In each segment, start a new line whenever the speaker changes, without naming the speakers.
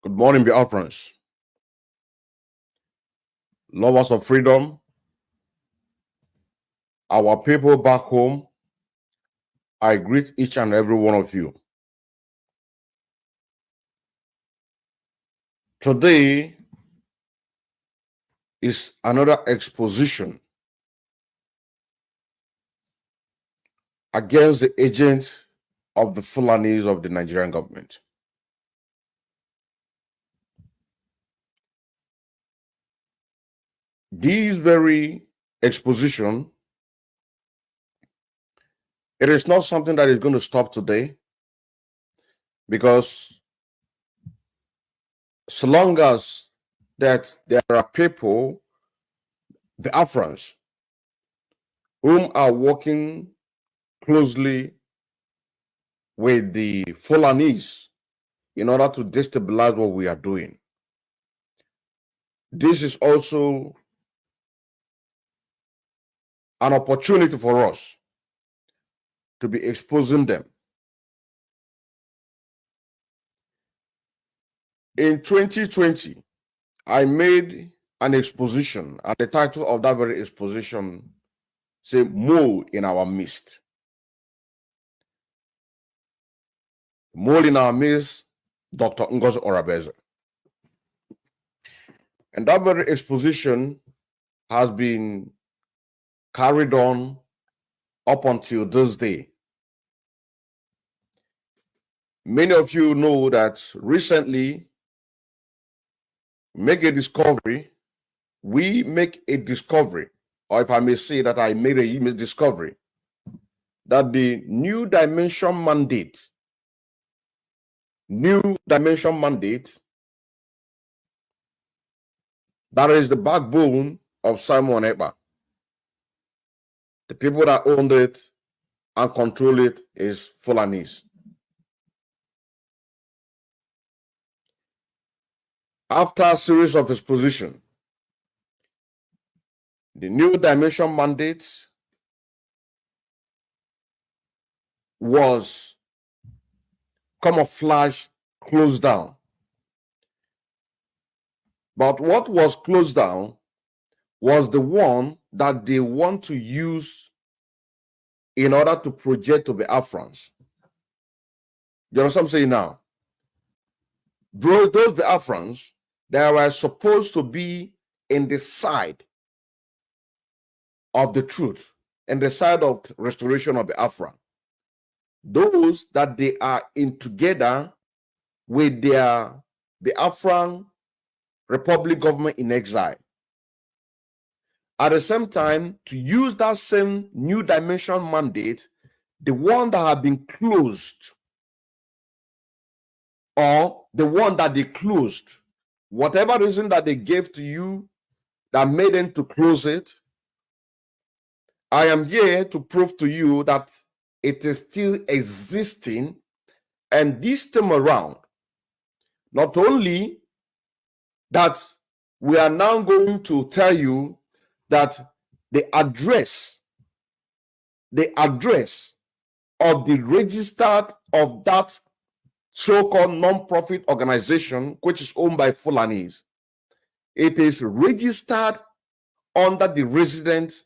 Good morning, Biafrans, lovers of freedom, our people back home. I greet each and every one of you. Today is another exposition against the agents of the Fulanis of the Nigerian government. This very exposition, it is not something that is going to stop today, because so long as that there are people, the Afrans, whom are working closely with the Fulanis in order to destabilize what we are doing. This is also an opportunity for us to be exposing them. In 2020, I made an exposition, and the title of that very exposition say "Mole in Our Midst." Mole in our midst, Dr. Ngozi Orabueze. And that very exposition has been carried on up until this day. Many of you know that recently, we make a discovery, or if I may say that I made a discovery, that the New Dimension Mandate, that is the backbone of Simon Ekpa. The people that owned it and control it is Fulanis. After a series of exposition, the New Dimension Mandate was camouflage closed down. But what was closed down was the one that they want to use in order to project to the Biafrans. You know what I'm saying now? Bro, those Biafrans, they were supposed to be in the side of the truth and the side of restoration of Biafra. Those that they are in together with their Biafran Republic government in exile. At the same time, to use that same New Dimension Mandate, the one that had been closed, or the one that they closed, whatever reason that they gave to you that made them to close it, I am here to prove to you that it is still existing. And this time around, not only that we are now going to tell you that the address of the registered of that so-called non-profit organization, which is owned by Fulanis, it is registered under the residence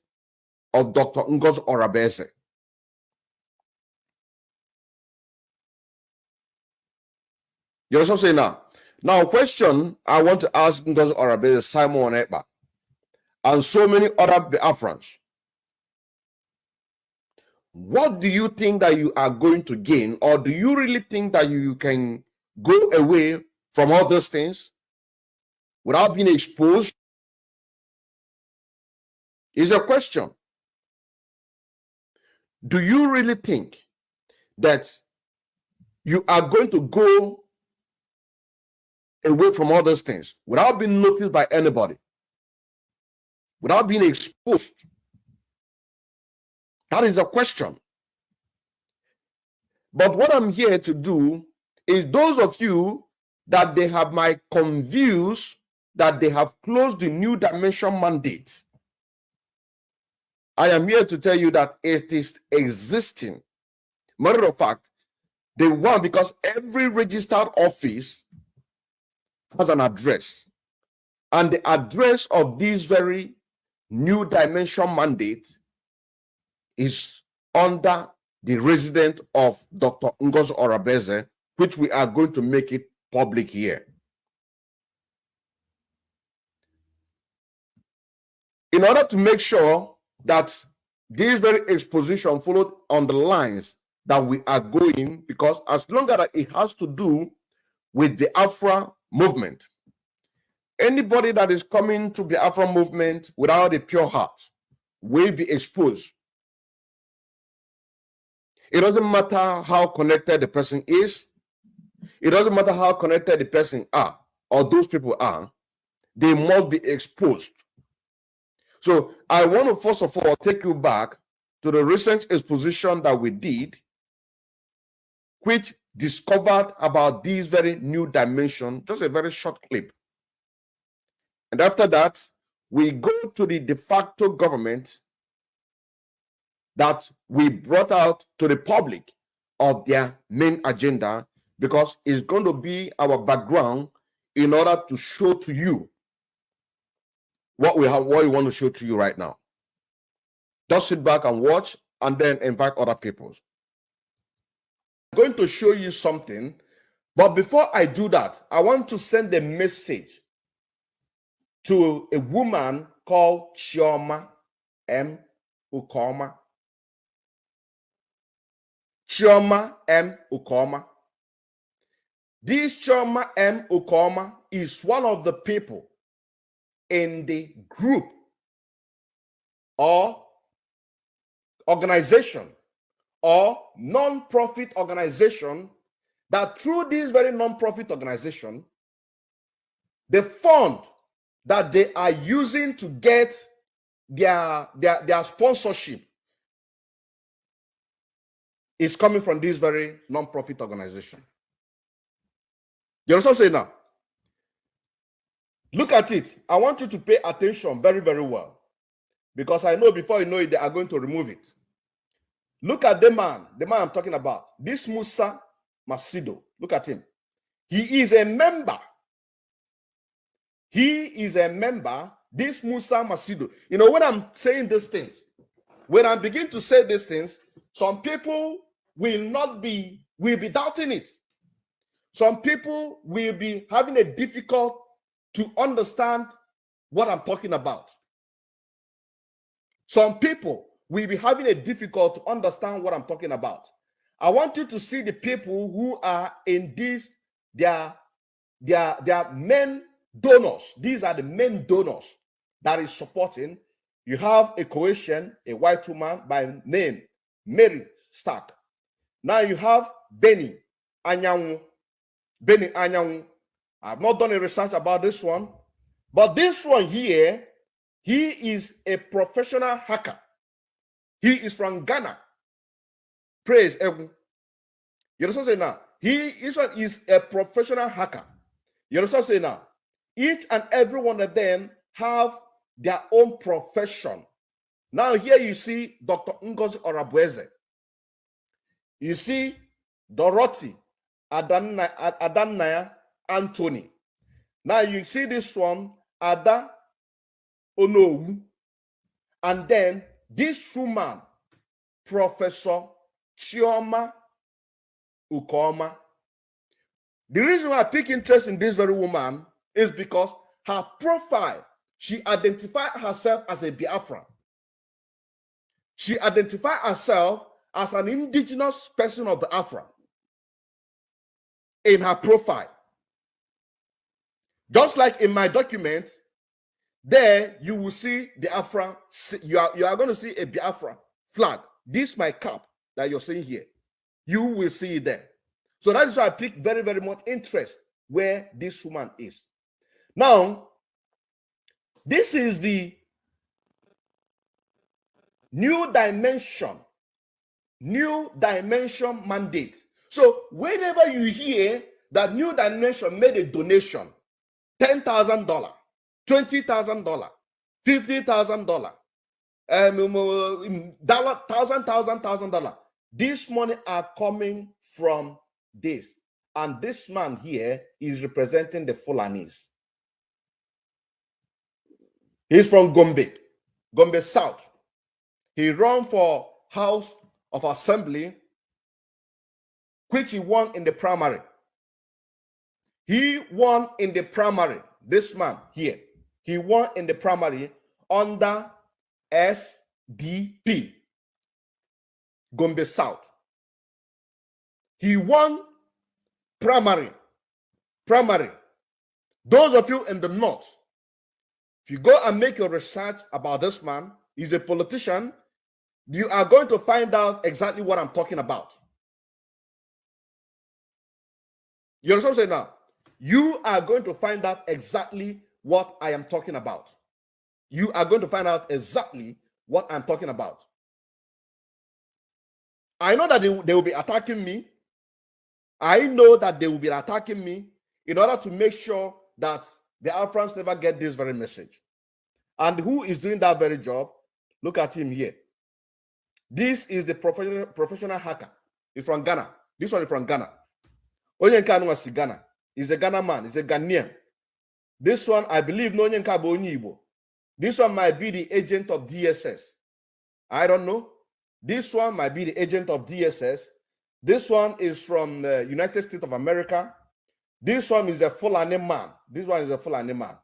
of Dr. Ngozi Orabueze. You also say now. Now, a question I want to ask Ngozi Orabueze, Simon Ekpa, and so many other Biafrans. What do you think that you are going to gain, or do you really think that you can go away from all those things without being exposed? Is a question. Do you really think that you are going to go away from all those things without being noticed by anybody, without being exposed? That is a question. But what I'm here to do is, those of you that they have my confused that they have closed the New Dimension Mandate, I am here to tell you that it is existing. Matter of fact, the one, because every registered office has an address. And the address of this very new dimension mandate is under the residence of Dr. Ngozi Orabueze, which we are going to make it public here. In order to make sure that this very exposition followed on the lines that we are going, because as long as it has to do with the Afra movement, anybody that is coming to the Afra movement without a pure heart will be exposed. It doesn't matter how connected the person is. It doesn't matter how connected the person are or those people are. They must be exposed. So I want to first of all take you back to the recent exposition that we did, which discovered about this very new dimension, just a very short clip. And after that, we go to the de facto government that we brought out to the public of their main agenda, because it's going to be our background in order to show to you what we want to show to you right now. Just sit back and watch, and then invite other people. I'm going to show you something, but before I do that, I want to send a message to a woman called Chioma M. Ukoma. Chioma M. Ukoma. This Chioma M. Ukoma is one of the people in the group or organization or non-profit organization that through this very non-profit organization, the fund that they are using to get their sponsorship is coming from this very non-profit organization. You understand what I'm saying now? Look at it. I want you to pay attention very, very well, because I know before you know it, they are going to remove it. Look at the man I'm talking about. This Musa Maccido. Look at him. He is a member. He is a member. This Musa Maccido. You know, when I'm saying these things, when I begin to say these things, some people will be doubting it. Some people will be having a difficult to understand what I'm talking about. Some people will be having a difficult to understand what I'm talking about. I want you to see the people who are in this, their main donors. These are the main donors that is supporting. You have a Croatian, a white woman by name Mary Stark. Now you have Benny Anyanwu. Benny Anyanwu. I've not done a research about this one, but this one here, he is a professional hacker. He is from Ghana. Praise Egun. You understand what I'm saying now? He is a professional hacker. You understand what I'm saying now? Each and every one of them have their own profession. Now here you see Dr. Ngozi Orabueze. You see Dorothy Adanaya Anthony. Now you see this one, Ada Onowu. And then this woman, Professor Chioma Ukoma. The reason why I pick interest in this very woman is because her profile, she identified herself as a Biafran. She identified herself as an indigenous person of Biafra in her profile. Just like in my document, there you will see the Biafra. You are going to see a Biafra flag. This is my cap that you're seeing here. You will see it there. So that is why I pick very, very much interest where this woman is. Now, this is the new dimension mandate. So whenever you hear that new dimension made a donation, $10,000, $20,000, $50,000, $1,000, $1,000, this money are coming from this. And this man here is representing the Fulanis. He's from Gombe, Gombe South. He ran for House of Assembly, which he won in the primary. He won in the primary. This man here, he won in the primary under SDP, Gombe South. He won primary. Those of you in the north, if you go and make your research about this man, he's a politician, you are going to find out exactly what I'm talking about. You understand what I'm saying now? You are going to find out exactly what I am talking about. You are going to find out exactly what I'm talking about. I know that they will be attacking me. I know that they will be attacking me in order to make sure that the Afrans never get this very message. And who is doing that very job? Look at him here. This is the professional hacker. He's from Ghana. This one is from Ghana. Onyenka was Ghana. He's a Ghana man. He's a Ghanaian. This one, I believe, Onyenka Bonyibo. This one might be the agent of DSS. I don't know. This one might be the agent of DSS. This one is from the United States of America. This one is a Fulani man. This one is a Fulani man.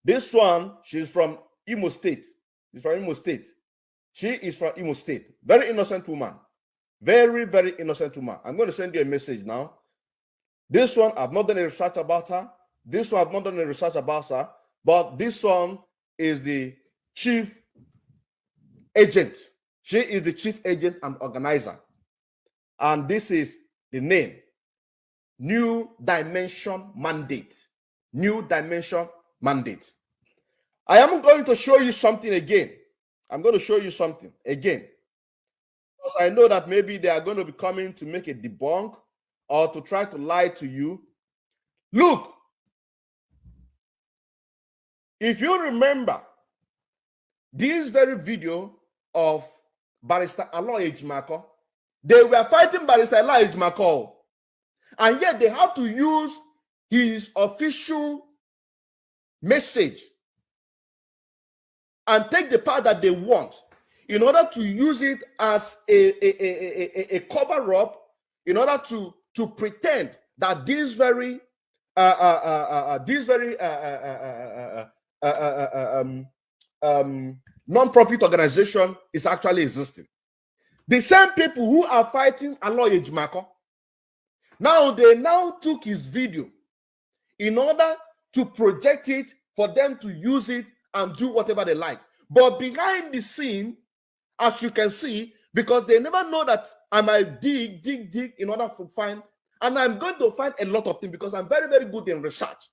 This one, she's from Imo State. She's from Imo State. She is from Imo State. Very innocent woman. Very, very innocent woman. I'm going to send you a message now. This one, I've not done a research about her. This one, I've not done a research about her. But this one is the chief agent. She is the chief agent and organizer. And this is the name. New Dimension Mandate. New Dimension Mandate. I am going to show you something again. I'm going to show you something again. Because I know that maybe they are going to be coming to make a debunk or to try to lie to you. Look, if you remember this very video of Barrister Aloy Ejimako, they were fighting Barrister Aloy Ejimako, and yet they have to use his official message and take the part that they want in order to use it as a cover-up, in order to pretend that this very non-profit organization is actually existing. The same people who are fighting Aloy Ejimako, now they took his video in order to project it for them to use it and do whatever they like. But behind the scene, as you can see, because they never know that I might dig in order to find, and I'm going to find a lot of things because I'm very, very good in research.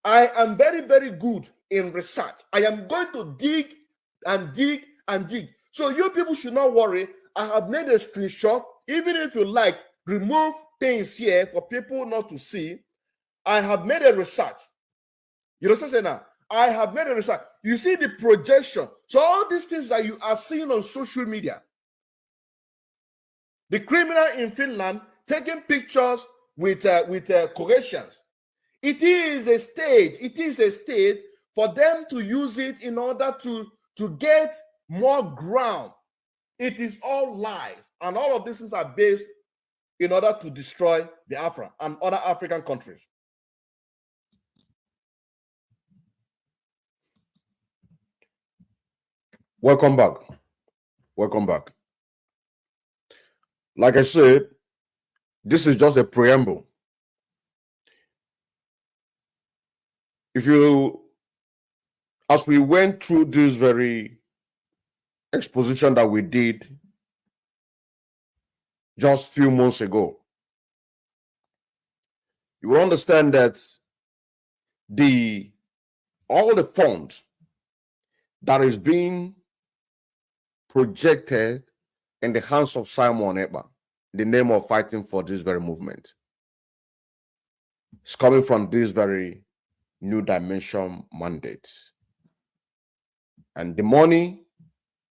I am very, very good in research. I am going to dig and dig and dig. So you people should not worry. I have made a screenshot. Even if you like, remove things here for people not to see. I have made a research. You know what I'm saying now? I have made a research. You see the projection. So all these things that you are seeing on social media, the criminal in Finland taking pictures with Croatians. It is a stage. It is a stage for them to use it in order to get more ground. It is all lies, and all of these things are based in order to destroy the Afra and other African countries. Welcome back. Welcome back. Like I said, this is just a preamble. As we went through this very exposition that we did just a few months ago, you will understand that all the funds that is being projected in the hands of Simon Ekpa, in the name of fighting for this very movement, it's coming from this very New Dimension Mandate. And the money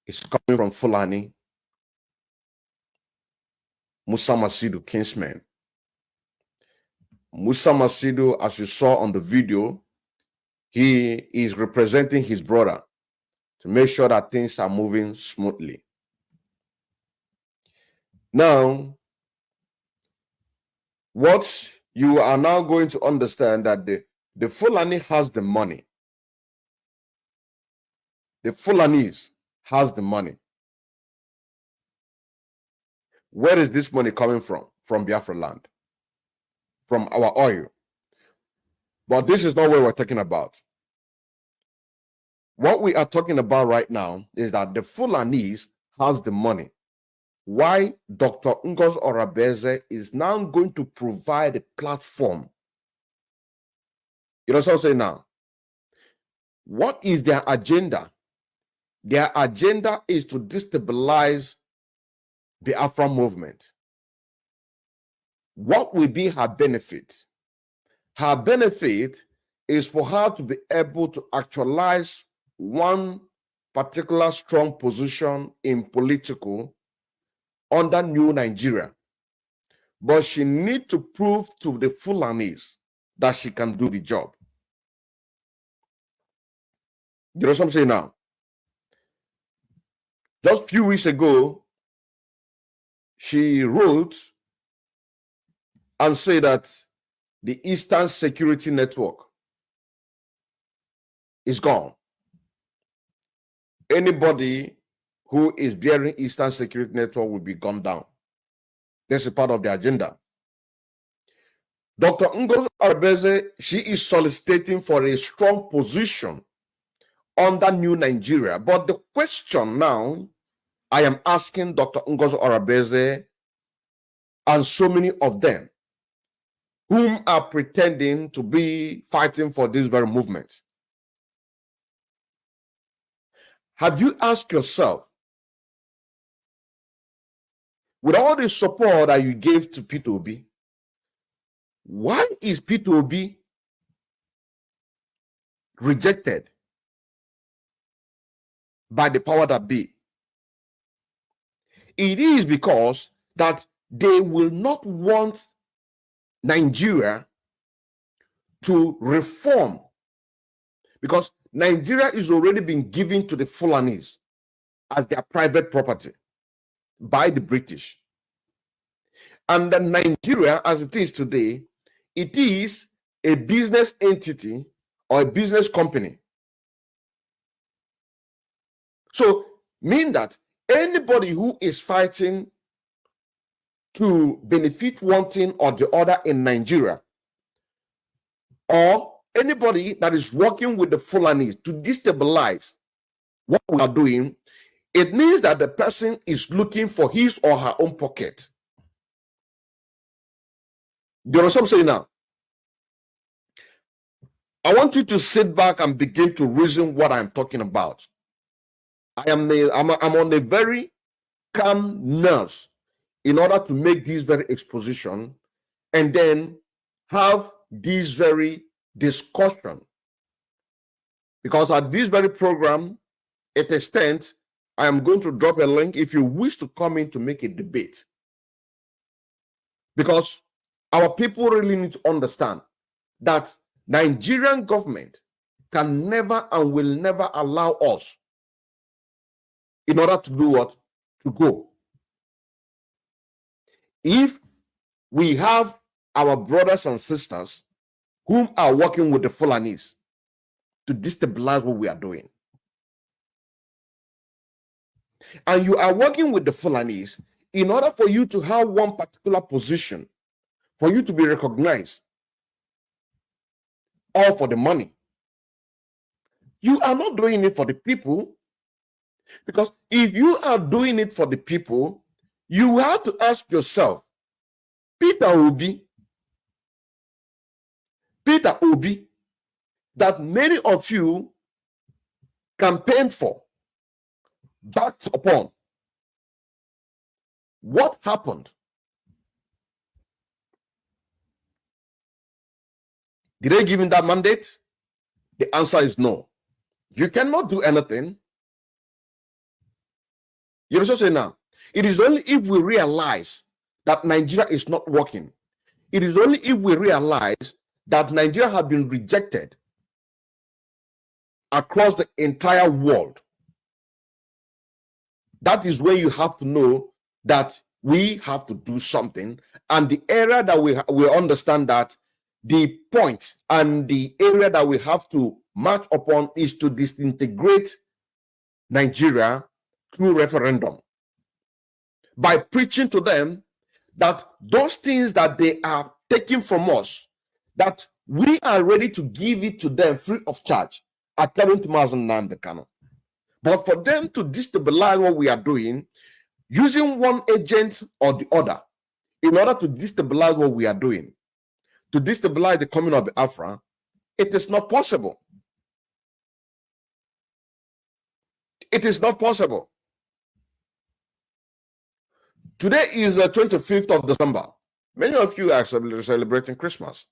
is coming from Fulani, Musa Maccido kinsmen. Musa Maccido, as you saw on the video, he is representing his brother to make sure that things are moving smoothly. Now, what you are now going to understand that the Fulani has the money. The Fulanis has the money. Where is this money coming from? From Biafra land, from our oil. But this is not what we're talking about. What we are talking about right now is that the Fulanis has the money. Why Dr. Ngozi Orabueze is now going to provide a platform. You know what I'm saying now? What is their agenda? Their agenda is to destabilize the Afro movement. What will be her benefit? Her benefit is for her to be able to actualize one particular strong position in political under New Nigeria. But she needs to prove to the Fulanis that she can do the job. You know what I'm saying now? Just a few weeks ago, she wrote and said that the Eastern Security Network is gone. Anybody who is bearing Eastern Security Network will be gunned down. That's a part of the agenda. Dr. Ngozi Orabueze, she is soliciting for a strong position under New Nigeria. But the question now I am asking Dr. Ngozi Orabueze and so many of them whom are pretending to be fighting for this very movement. Have you asked yourself, with all the support that you gave to P2B, why is P2B rejected by the power that be? It is because that they will not want Nigeria to reform, because Nigeria is already been given to the Fulanis as their private property by the British. And then Nigeria, as it is today, it is a business entity or a business company. So, mean that anybody who is fighting to benefit one thing or the other in Nigeria, or anybody that is working with the Fulanis to destabilize what we are doing, it means that the person is looking for his or her own pocket. Do you know what I'm saying now? I want you to sit back and begin to reason what I'm talking about. I'm on a very calm nerves in order to make this very exposition and then have this very discussion. Because at this very program, at extent, I am going to drop a link if you wish to come in to make a debate. Because our people really need to understand that Nigerian government can never and will never allow us in order to do what? To go. If we have our brothers and sisters whom are working with the Fulanis to destabilize what we are doing, and you are working with the Fulanis in order for you to have one particular position, for you to be recognized, or for the money, you are not doing it for the people. Because if you are doing it for the people, you have to ask yourself, Peter Obi, that many of you campaigned for, backed upon, what happened? Did they give him that mandate? The answer is no. You cannot do anything. You know what I'm saying now? It is only if we realize that Nigeria is not working. It is only if we realize that Nigeria has been rejected across the entire world. That is when you have to know that we have to do something. And the area that we understand that the point and the area that we have to march upon is to disintegrate Nigeria through referendum. By preaching to them that those things that they are taking from us, that we are ready to give it to them free of charge, according to Musa Nnadi Kanu. But for them to destabilize what we are doing, using one agent or the other, in order to destabilize what we are doing, to destabilize the coming of Biafra, it is not possible. It is not possible. Today is the 25th of December. Many of you are celebrating Christmas.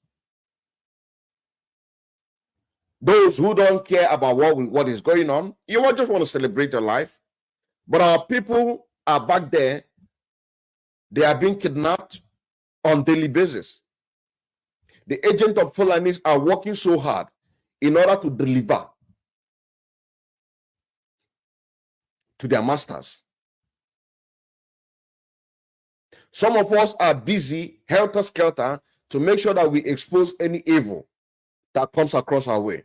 Those who don't care about what is going on, you just want to celebrate your life. But our people are back there. They are being kidnapped on a daily basis. The agents of Fulanis are working so hard in order to deliver to their masters. Some of us are busy, helter-skelter, to make sure that we expose any evil that comes across our way.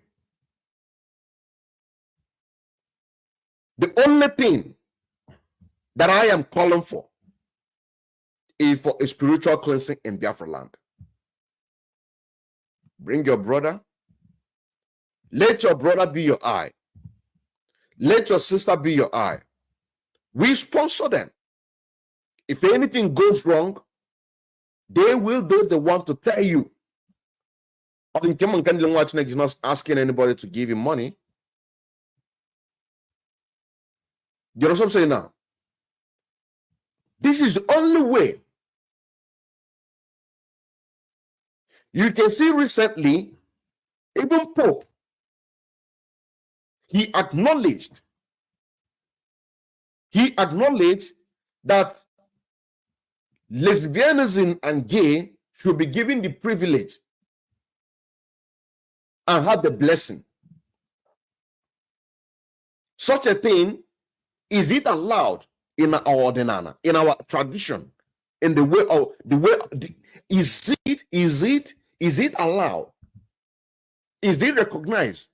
The only thing that I am calling for is for a spiritual cleansing in Biafra land. Bring your brother. Let your brother be your eye. Let your sister be your eye. We sponsor them. If anything goes wrong, they will be the one to tell you. He's not asking anybody to give him money. You know what I'm saying now? This is the only way. You can see recently, even Pope, he acknowledged that lesbianism and gay should be given the privilege and have the blessing. Such a thing, is it allowed in our ordinana, in our tradition, in the way of is it allowed? Is it recognized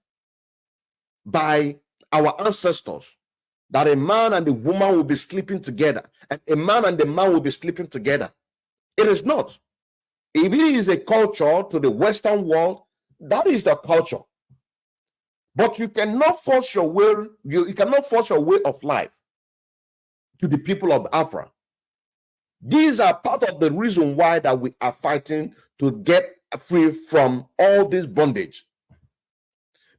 by our ancestors that a man and a woman will be sleeping together, and a man and a man will be sleeping together? It is not. If it is a culture to the Western world, that is the culture. But you cannot force your way. You cannot force your way of life to the people of Biafra. These are part of the reason why that we are fighting to get free from all this bondage.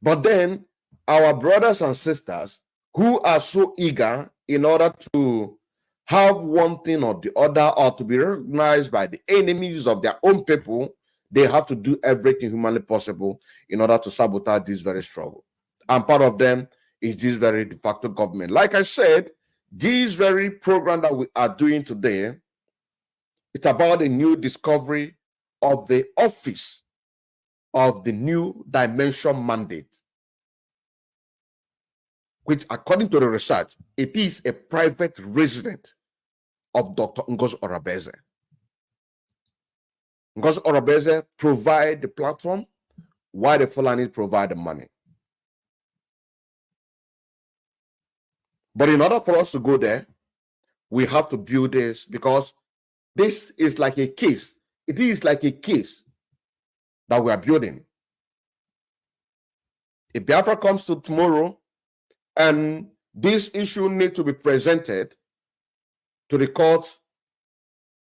But then our brothers and sisters who are so eager in order to have one thing or the other, or to be recognized by the enemies of their own people, they have to do everything humanly possible in order to sabotage this very struggle. And part of them is this very de facto government. Like I said, this very program that we are doing today, it's about a new discovery of the office of the new Dimension Mandate, which, according to the research, it is a private residence of Dr. Ngozi Orabueze. Ngozi Orabueze provide the platform, while the Fulani provide the money. But in order for us to go there, we have to build this, because this is like a case. It is like a case that we are building. If Biafra comes to tomorrow and this issue needs to be presented to the court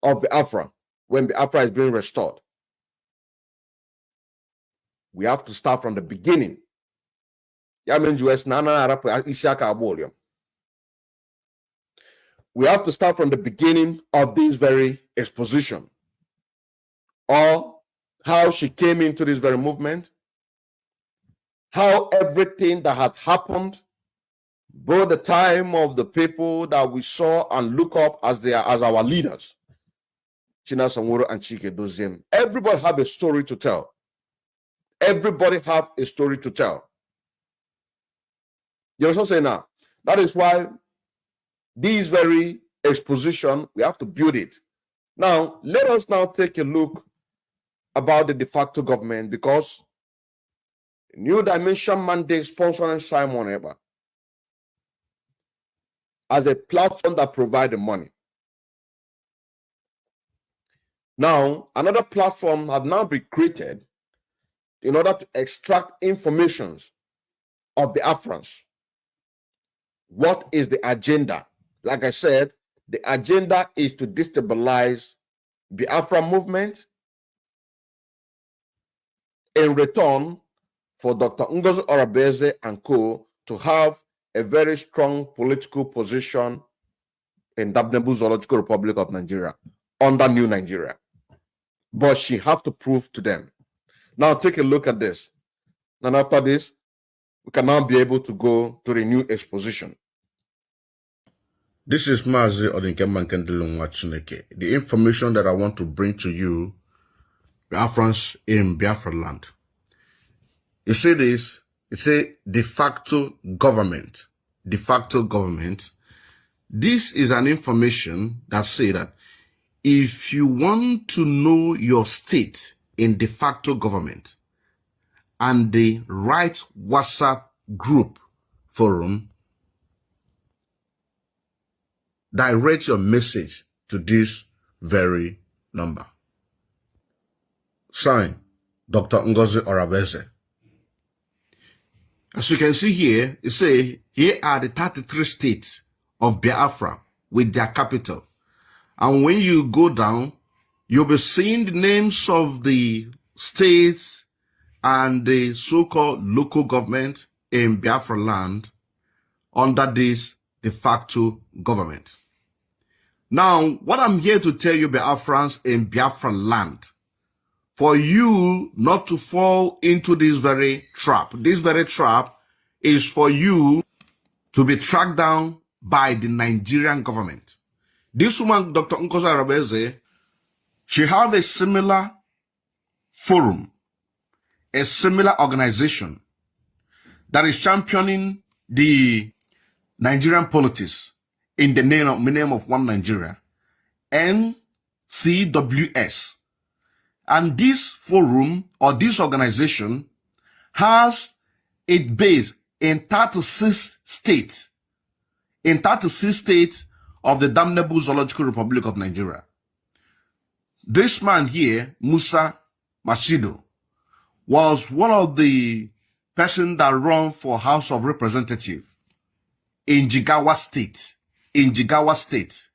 of Biafra when Biafra is being restored, we have to start from the beginning. We have to start from the beginning of this very exposition, or how she came into this very movement, how everything that had happened, both the time of the people that we saw and look up as our leaders, Chinasa Nwodo and Chike Doziem. Everybody have a story to tell. Everybody have a story to tell. You understand what I'm saying now? That is why this very exposition, we have to build it. Now, let us now take a look about the de facto government, because New Dimension Mandate sponsoring Simon Ekpa as a platform that provides the money. Now, another platform has now been created in order to extract information of Biafrans. What is the agenda? Like I said, the agenda is to destabilize Biafra movement in return for Dr. Ngozi Orabueze and co. to have a very strong political position in Damnebu Zoological Republic of Nigeria under New Nigeria. But she have to prove to them. Now take a look at this. And after this, we can now be able to go to the new exposition. This is Mazi Odinkemma Nkendelunwa Chineke. The information that I want to bring to you, Biafrans in Biafra land. You see this? It's a de facto government. De facto government. This is an information that say that if you want to know your state in de facto government and the right WhatsApp group forum, direct your message to this very number. Sign, Dr. Ngozi Orabueze. As you can see here, it says, here are the 33 states of Biafra with their capital. And when you go down, you'll be seeing the names of the states and the so-called local government in Biafra land under this de facto government. Now, what I'm here to tell you, Biafrans in Biafra land, for you not to fall into this very trap. This very trap is for you to be tracked down by the Nigerian government. This woman, Dr. Ngozi Orabueze, she have a similar forum, a similar organization that is championing the Nigerian politics in the name of One Nigeria, NCWS. And this forum or this organization has its base in 36 states. In 36 states of the Damnebu Zoological Republic of Nigeria. This man here, Musa Maccido, was one of the persons that run for House of Representatives in Jigawa State. In Jigawa State.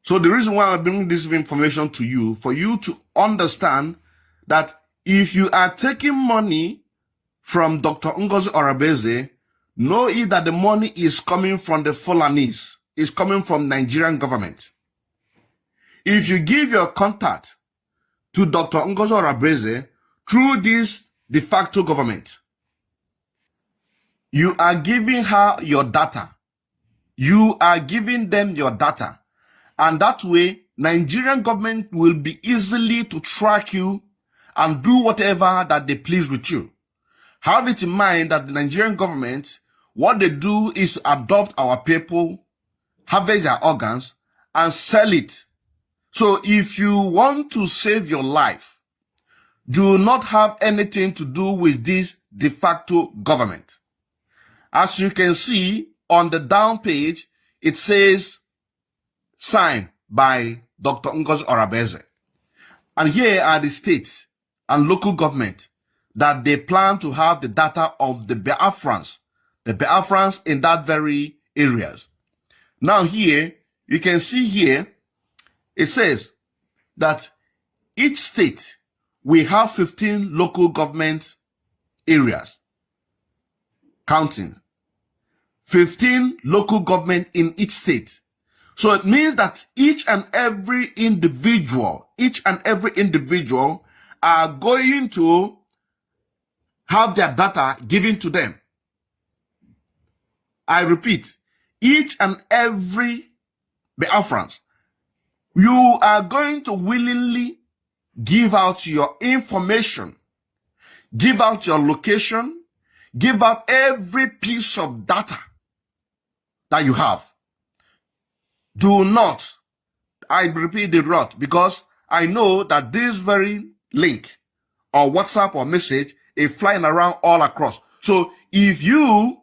So the reason why I'm bringing this information to you, for you to understand that if you are taking money from Dr. Ngozi Orabueze, know it that the money is coming from the Fulanese, is coming from Nigerian government. If you give your contact to Dr. Ngozi Orabueze through this de facto government, you are giving her your data. You are giving them your data. And that way, Nigerian government will be easily to track you and do whatever that they please with you. Have it in mind that the Nigerian government, what they do is to adopt our people, harvest their organs, and sell it. So if you want to save your life, do not have anything to do with this de facto government. As you can see on the down page, it says, signed by Dr. Ngozi Orabueze. And here are the states and local government that they plan to have the data of the Biafrans in that very areas. Now here, you can see here, it says that each state will have 15 local government areas. Counting. 15 local government in each state. So it means that each and every individual are going to have their data given to them. I repeat, each and every Biafrans You are going to willingly give out your information, give out your location, give out every piece of data that you have. Do not, I repeat the rot, because I know that this very link or WhatsApp or message is flying around all across. So if you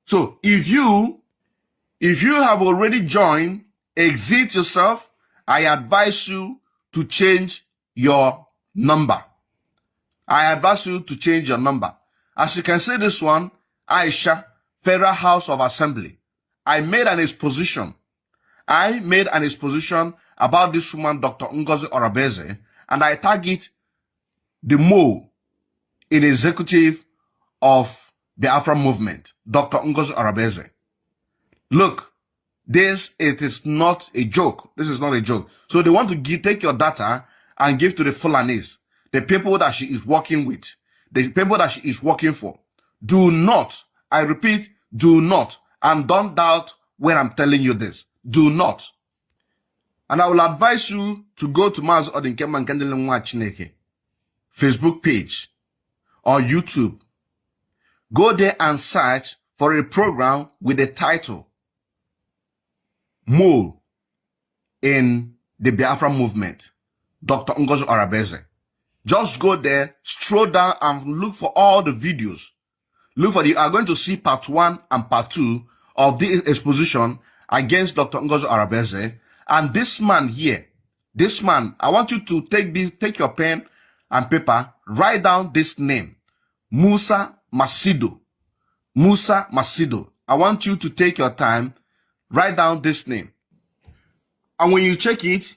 have already joined, exit yourself. I advise you to change your number. I advise you to change your number. As you can see, this one, Aisha, Federal House of Assembly. I made an exposition. About this woman, Dr. Ngozi Orabueze, and I target the Mo in executive of the Afro movement, Dr. Ngozi Orabueze. Look, it is not a joke. This is not a joke. So they want to take your data and give to the Fulanis, the people that she is working with, the people that she is working for. Do not, I repeat, do not, and don't doubt when I'm telling you this. Do not. And I will advise you to go to Mazi Odinkema Nkandele Nwa Chineke Facebook page or YouTube. Go there and search for a program with the title More in the Biafra movement, Dr. Ngozi Orabueze. Just go there, stroll down and look for all the videos. You are going to see part 1 and part 2 of the exposition against Dr. Ngozi Orabueze. And this man here, I want you to take your pen and paper, write down this name, Musa Maccido. Musa Maccido. I want you to take your time, write down this name. And when you check it,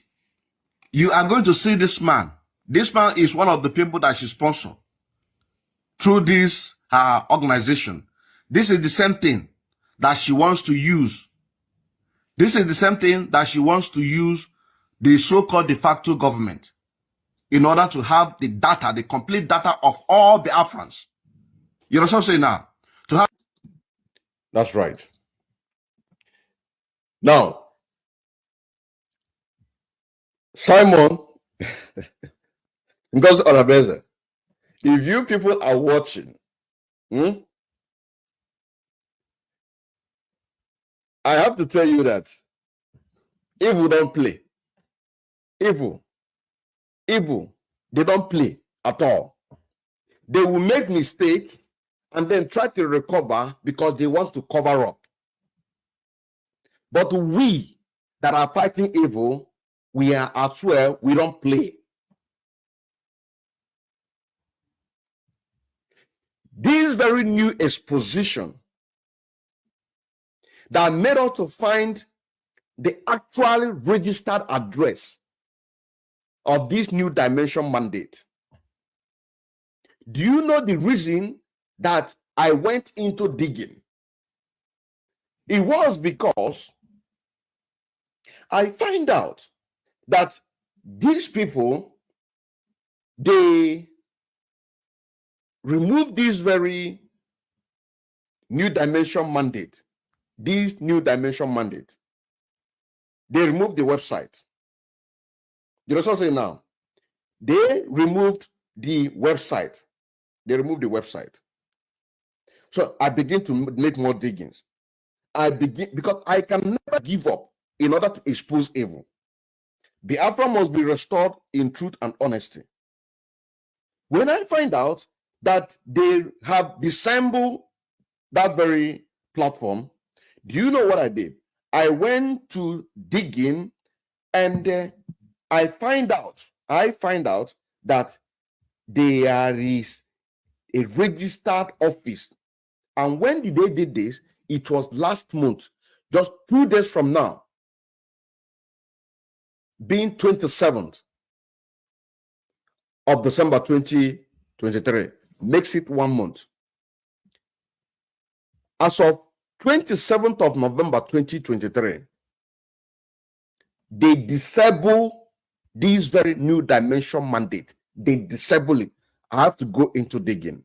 you are going to see this man. This man is one of the people that she sponsored through this organization. This is the same thing that she wants to use. This is the same thing that she wants to use the so-called de facto government in order to have the data, the complete data of all the Afghans. You know what I'm saying now? To have. That's right. Now, Simon, Ngozi Orabueze, if you people are watching, I have to tell you that evil don't play. Evil, they don't play at all. They will make mistake and then try to recover because they want to cover up. But we that are fighting evil, we are as well, we don't play. This very new exposition that made us to find the actually registered address of this new dimension mandate. Do you know the reason that I went into digging? It was because I find out that these people, they remove this very new dimension mandate. This new dimension mandate. They removed the website. You know what I'm saying now? They removed the website. They removed the website. So I begin to make more diggings. Because I can never give up in order to expose evil. Biafra must be restored in truth and honesty. When I find out that they have dissembled that very platform, do you know what I did? I went to dig in and I find out that there is a registered office. And when they did this, it was last month, just 2 days from now, being 27th of December 2023, makes it 1 month. As of 27th of November 2023, they disable this very new dimension mandate. They disable it. I have to go into digging.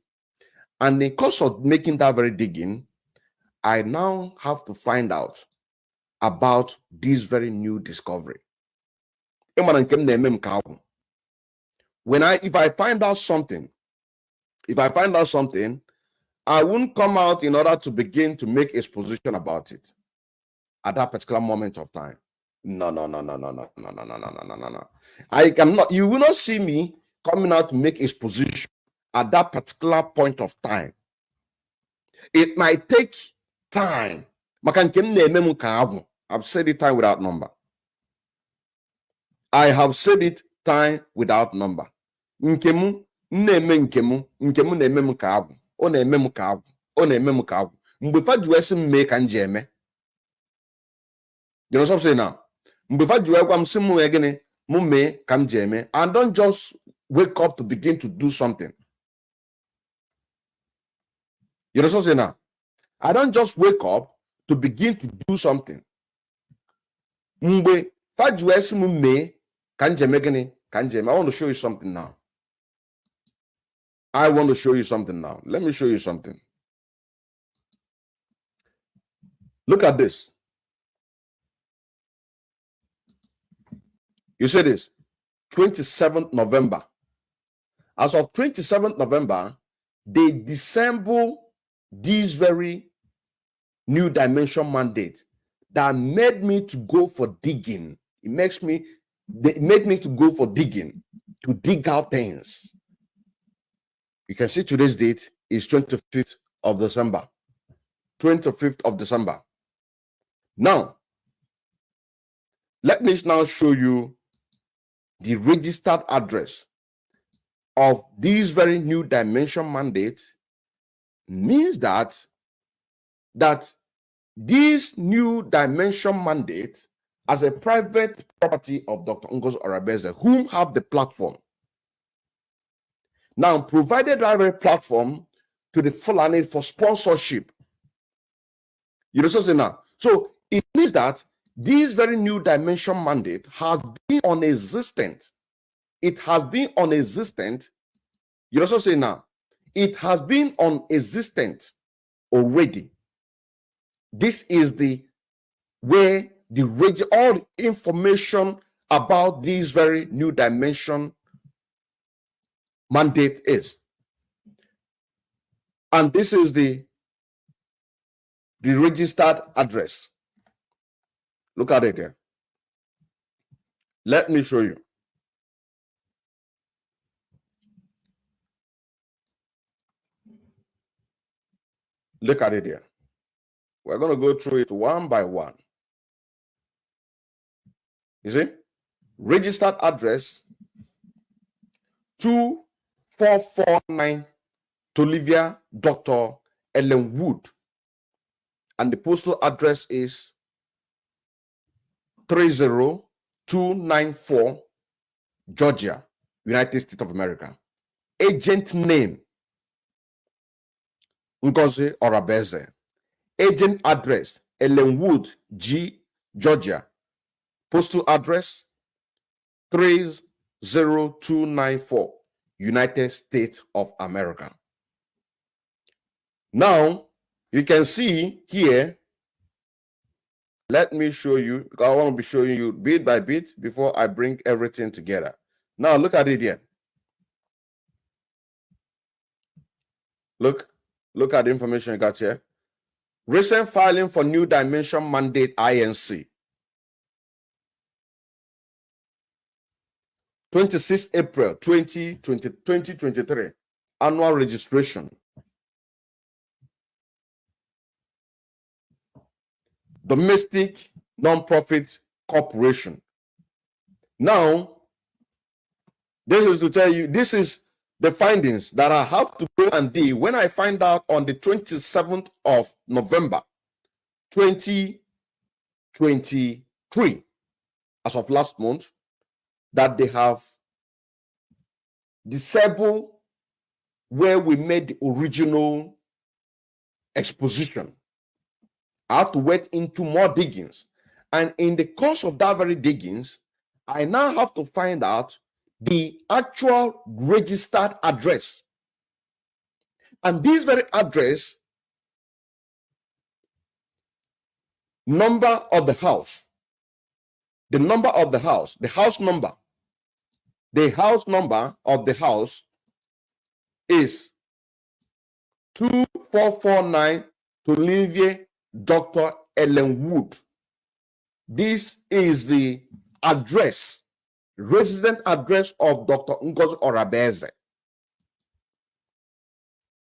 And in the course of making that very digging, I now have to find out about this very new discovery. When if I find out something, I won't come out in order to begin to make exposition about it at that particular moment of time. No. I cannot, you will not see me coming out to make exposition at that particular point of time. It might take time. I've said it time without number. I have said it time without number. Nkemu na-eme nkemu na-eme m ka agwụ. Ọ na-eme m ka agwụ. Ọ na-eme m ka agwụ. Mgbe fa jụọ esi m mee ka m ji eme. You know what I'm saying now? Mgbe fa jụọ ekwa m si m mee gịnị m mee ka m ji eme. And don't just wake up to begin to do something. You know what I'm saying now? I don't just wake up to begin to do something. Mgbe fa jụọ esi m mee ka m ji eme gịnị ka m ji eme. I want to show you something now. I want to show you something now. Let me show you something. Look at this. You see this? 27th November. As of 27th November, they disassemble this very new dimension mandate that made me to go for digging. It made me to go for digging, to dig out things. You can see today's date is 25th of December. 25th of December. Now, let me now show you the registered address of this very new dimension mandate. Means that this new dimension mandate as a private property of Dr. Ngozi Orabueze, whom have the platform, now provided that very platform to the Fulani for sponsorship. You know what I'm saying now? So it means that this very new dimension mandate has been non-existent. It has been non-existent. You know what I'm saying now? It has been non-existent already. This is the way all information about this very new dimension mandate is. And this is the registered address. Look at it here. Let me show you. Look at it here. We're going to go through it one by one. You see? Registered address 2449 Tolivia Dr. Ellen Wood. And the postal address is 30294 Georgia, United States of America. Agent name Ngozi Orabueze. Agent address Ellenwood, G, Georgia. Postal address 30294 United States of America. Now you can see here. Let me show you, because I want to be showing you bit by bit before I bring everything together. Now look at it here. Look at the information you got here. Recent filing for new dimension mandate INC. 26 April 2023. Annual registration. Domestic non-profit corporation. Now, this is to tell you, this is the findings that I have to go and do when I find out on the 27th of November 2023, as of last month, that they have disabled where we made the original exposition. I have to wait into more diggings. And in the course of that very diggings, I now have to find out the actual registered address. And this very address number of the house, the number of the house, the house number of the house is 2449 Tolivier Dr. Ellen Wood. This is the address, resident address of Dr. Ngozi Orabueze.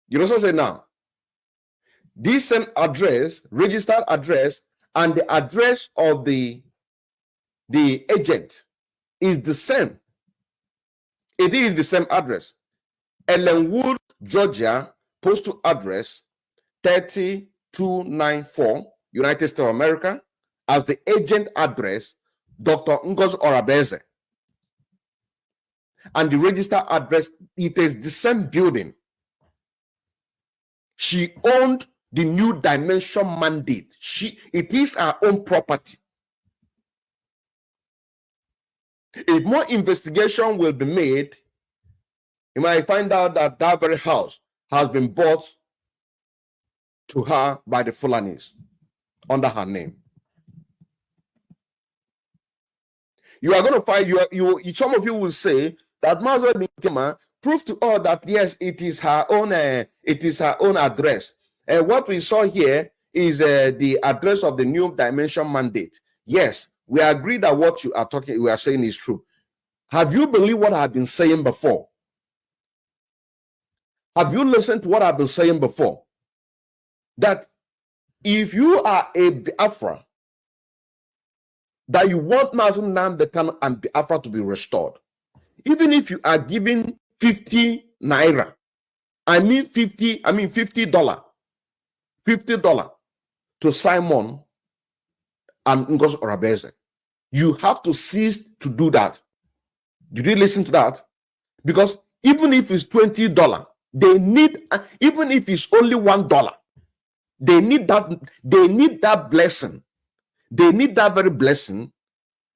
You also say now, this same address, registered address, and the address of the agent is the same. It is the same address. Ellenwood, Georgia, postal address 30294, United States of America, as the agent address, Dr. Ngozi Orabueze. And the registered address, it is the same building. She owned the new Dimension Mandate. It is her own property. If more investigation will be made, you might find out that that very house has been bought to her by the Fulanis under her name. You are going to find, some of you will say that Mazo Nkema proved to all that yes, it is her own address. And what we saw here is the address of the new Dimension Mandate. Yes, we agree that what we are saying is true. Have you believed what I've been saying before? Have you listened to what I've been saying before? That if you are a Biafra, that you want Mazi Nnamdi Kanu and Biafra to be restored, even if you are giving 50 naira, $50 to Simon and Ngozi Orabueze, you have to cease to do that. Did you listen to that? Because even if it's $20, they need, even if it's only $1, they need that blessing. They need that very blessing.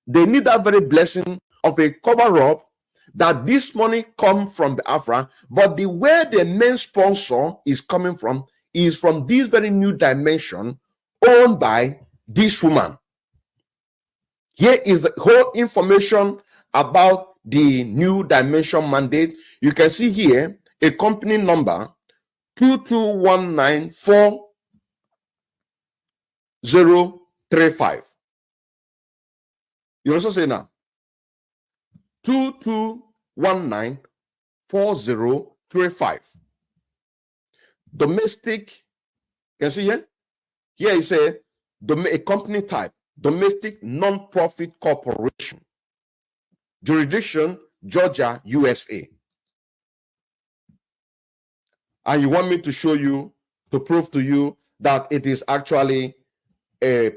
They need that very blessing of a cover-up that this money comes from the Afra, but the way the main sponsor is coming from is from this very new dimension owned by this woman. Here is the whole information about the new Dimension Mandate. You can see here a company number 221940035. You also say now 22194035. Domestic, can you see here? Here you say a company type, domestic non-profit corporation. Jurisdiction, Georgia, USA. And you want me to show you, to prove to you that it is actually a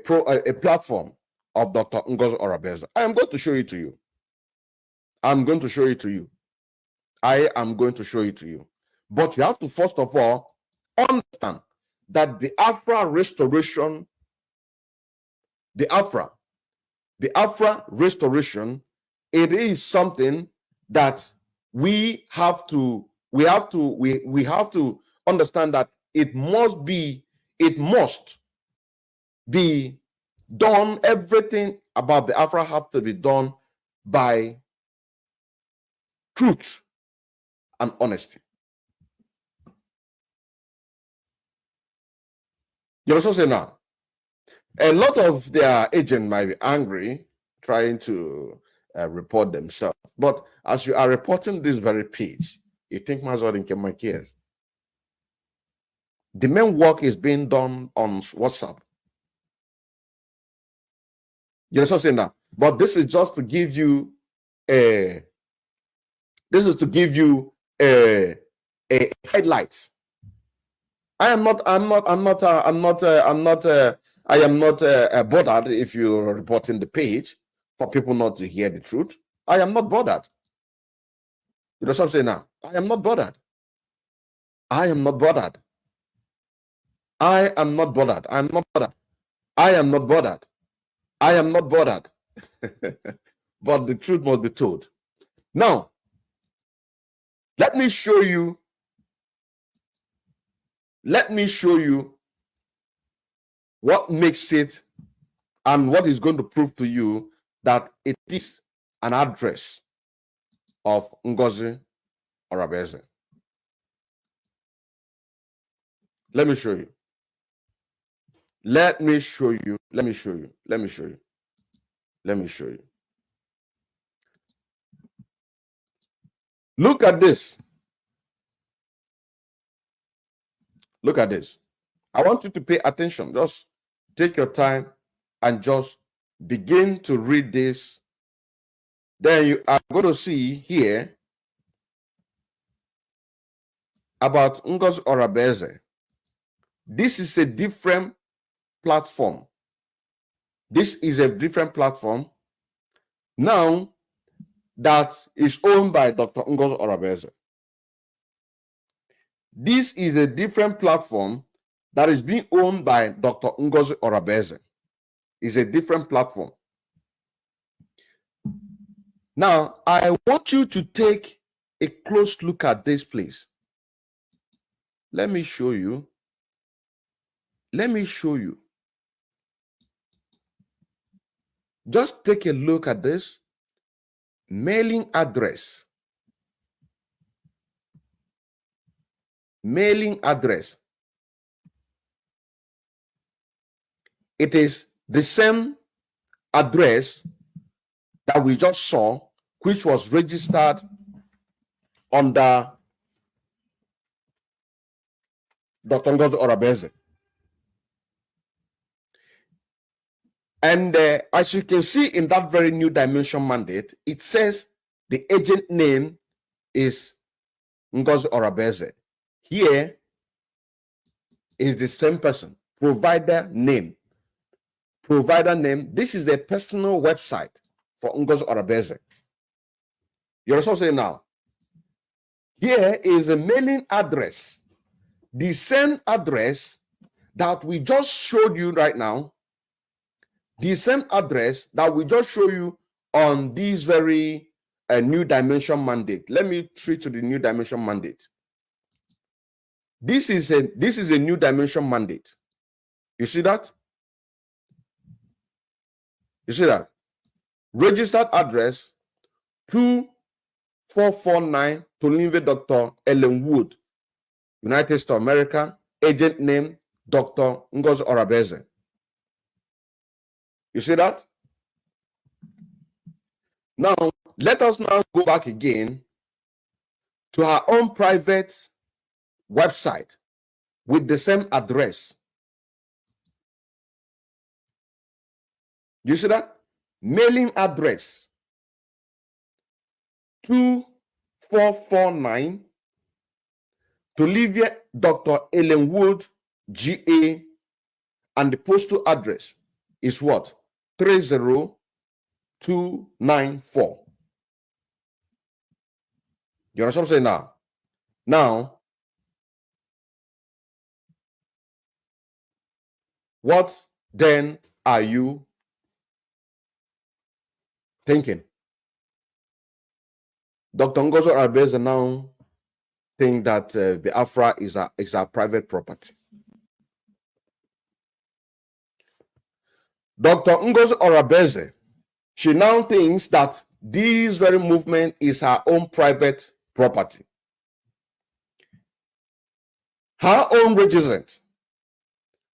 platform of Dr. Ngozi Orabueze. I am going to show it to you. I'm going to show it to you. I am going to show it to you. But you have to first of all understand that the Afra restoration, the Afra restoration, it is something that we have to understand that it must be done. Everything about the Afra has to be done by truth and honesty. You also say now, a lot of their agents might be angry trying to report themselves. But as you are reporting this very page, you think Mazi Nkema cares. The main work is being done on WhatsApp. You also say now, but this is just to give you a highlight. I am not bothered if you're reporting the page for people not to hear the truth. I am not bothered. You know what I'm saying now? I am not bothered. I am not bothered. I am not bothered. I am not bothered. I am not bothered. I am not bothered. But the truth must be told. Now, let me show you. Let me show you what makes it and what is going to prove to you that it is an address of Ngozi Orabueze. Let me show you. Let me show you. Let me show you. Let me show you. Let me show you. Look at this. Look at this. I want you to pay attention. Just take your time and just begin to read this. Then you are going to see here about Ngozi Orabueze. This is a different platform. This is a different platform now that is owned by Dr. Ngozi Orabueze. This is a different platform that is being owned by Dr. Ngozi Orabueze. It's a different platform. Now, I want you to take a close look at this, please. Let me show you. Let me show you. Just take a look at this. Mailing address. Mailing address. It is the same address that we just saw, which was registered under Dr. Ngozi Orabueze. And as you can see in that very new dimension mandate, it says the agent name is Ngozi Orabueze. Here is the same person. Provider name. Provider name. This is the personal website for Ngozi Orabueze. You're also saying now, here is a mailing address. The same address that we just showed you right now. The same address that we just show you on this very new dimension mandate. Let me treat to the new dimension mandate. This is a new dimension mandate. You see that? You see that? Registered address 2449 Tolinve Dr. Ellen Wood, United States of America. Agent name Dr. Ngozi Orabueze. You see that? Now, let us now go back again to our own private website with the same address. You see that? Mailing address 2449 to Olivia Dr. Ellen Wood, GA, and the postal address is what? 30294. You understand what I'm saying now? Now, what then are you thinking? Dr. Ngozi Orabueze now think that Biafra is a private property. Dr. Ngozi Orabueze, she now thinks that this very movement is her own private property. Her own resident.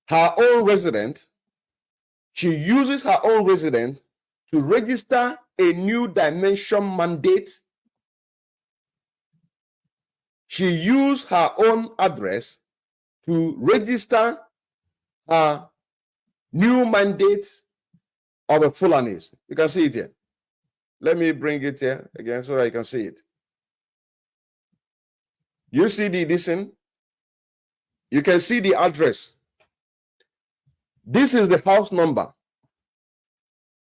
Her own resident, she uses her own resident to register a new dimension mandate. She used her own address to register her new mandate of the Fulanis. You can see it here. Let me bring it here again so that you can see it. You see the edition. You can see the address. This is the house number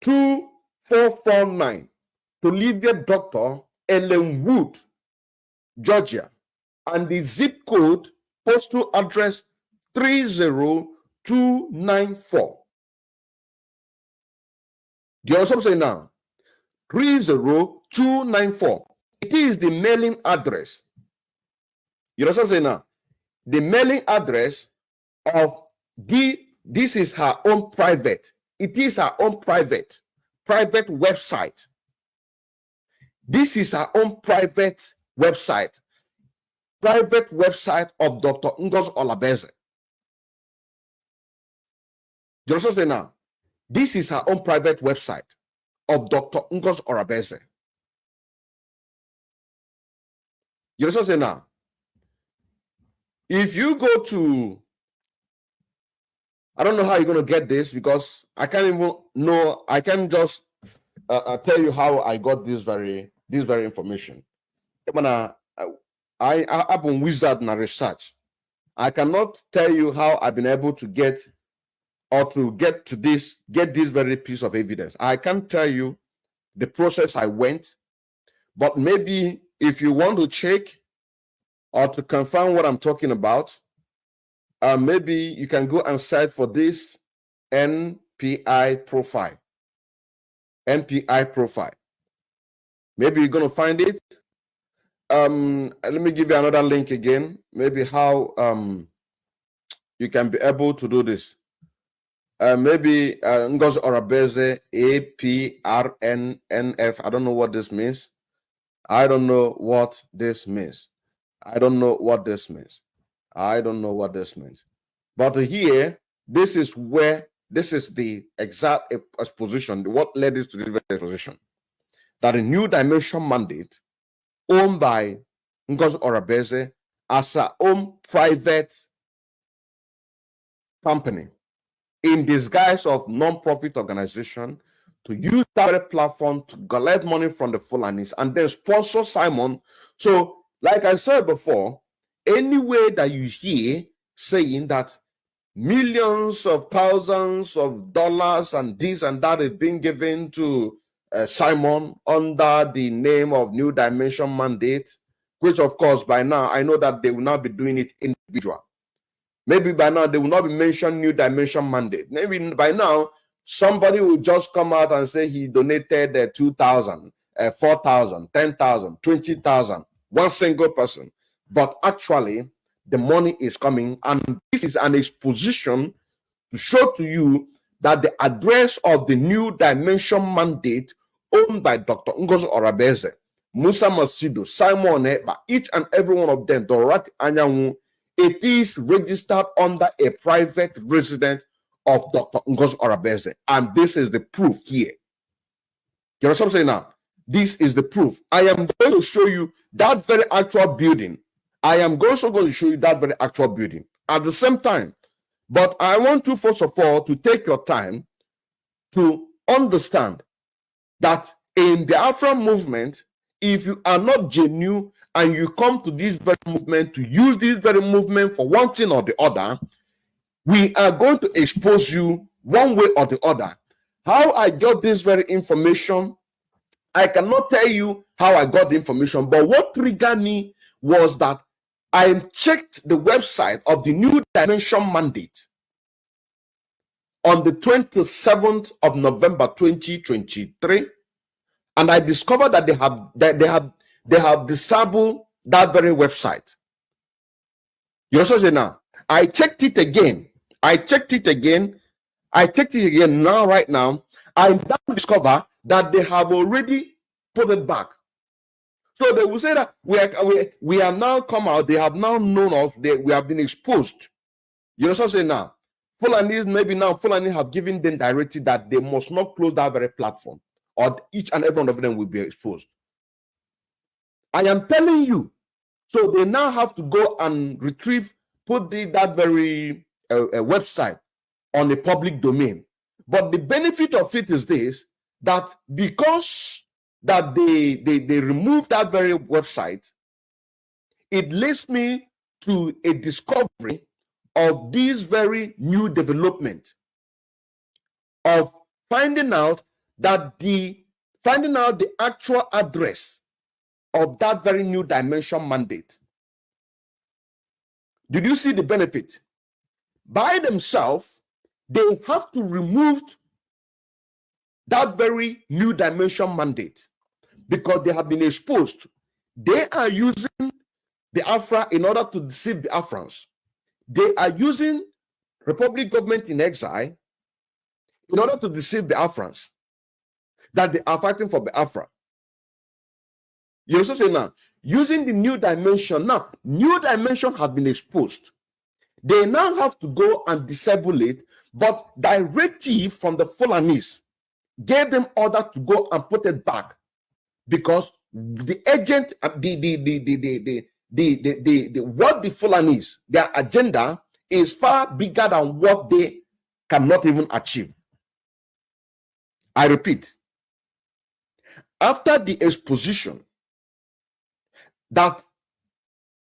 2449 to Olivia Dr. Ellen Wood, Georgia, and the zip code postal address 30294. Do you understand what I'm saying now? 30294. It is the mailing address. You understand what I'm saying now? The mailing address of this is her own private it is our own private website. This is our own private website of Dr. Ngozi Orabueze. Do you understand now? This is our own private website of Dr. Ngozi Orabueze. You understand now? If you go to, I don't know how you're going to get this, because I can't even know. I can just tell you how I got this very information. When I've been wizard in research. I cannot tell you how I've been able to get this very piece of evidence. I can't tell you the process I went, but maybe if you want to check or to confirm what I'm talking about, maybe you can go and search for this NPI profile. NPI profile. Maybe you're going to find it. Let me give you another link again. Maybe how you can be able to do this. Maybe Ngozi Orabueze APRNNF. I don't know what this means. I don't know what this means. But here, this is the exact exposition, what led us to this exposition. That a new dimension mandate owned by Ngozi Orabueze as her own private company in disguise of non-profit organization to use that platform to collect money from the Fulanis and then sponsor Simon. So, like I said before, any way that you hear saying that millions of thousands of dollars and this and that is being given to Simon under the name of New Dimension Mandate, which of course by now I know that they will not be doing it individual. Maybe by now they will not be mentioned New Dimension Mandate. Maybe by now somebody will just come out and say he donated 2,000, 4,000, 10,000, 20,000, one single person. But actually the money is coming, and this is an exposition to show to you that the address of the New Dimension Mandate owned by Dr. Ngozi Orabueze, Musa Maccido, Simon Ekpa, each and every one of them, Dorati Anyanwu, it is registered under a private residence of Dr. Ngozi Orabueze. And this is the proof here. You know what I'm saying now? This is the proof. I am going to show you that very actual building. I am also going to show you that very actual building at the same time. But I want you, first of all, to take your time to understand that in the Afro movement, if you are not genuine and you come to this very movement to use this very movement for one thing or the other, we are going to expose you one way or the other. How I got this very information, I cannot tell you how I got the information, but what triggered me was that I checked the website of the New Dimension Mandate on the 27th of November 2023, and I discovered that they have disabled that very website. You know what I'm now? I checked it again. Now, right now, I now discover that they have already put it back. So they will say that we have now come out, they have now known us, we have been exposed. You know what I'm saying now? Fulani have given them directive that they must not close that very platform, or each and every one of them will be exposed. I am telling you. So they now have to go and put that very website on the public domain. But the benefit of it is this, that because that they remove that very website, it leads me to a discovery of this very new development of finding out the actual address of that very New Dimension Mandate. Did you see the benefit? By themselves, they have to remove that very New Dimension Mandate because they have been exposed. They are using the Afra in order to deceive the Afrans. They are using Republic government in exile in order to deceive the Biafrans that they are fighting for Biafra. You also say now, using the new dimension, now, new dimension has been exposed. They now have to go and disable it, but directive from the Fulanis gave them order to go and put it back because the agent, what the Fulanis, their agenda is far bigger than what they cannot even achieve. I repeat, after the exposition that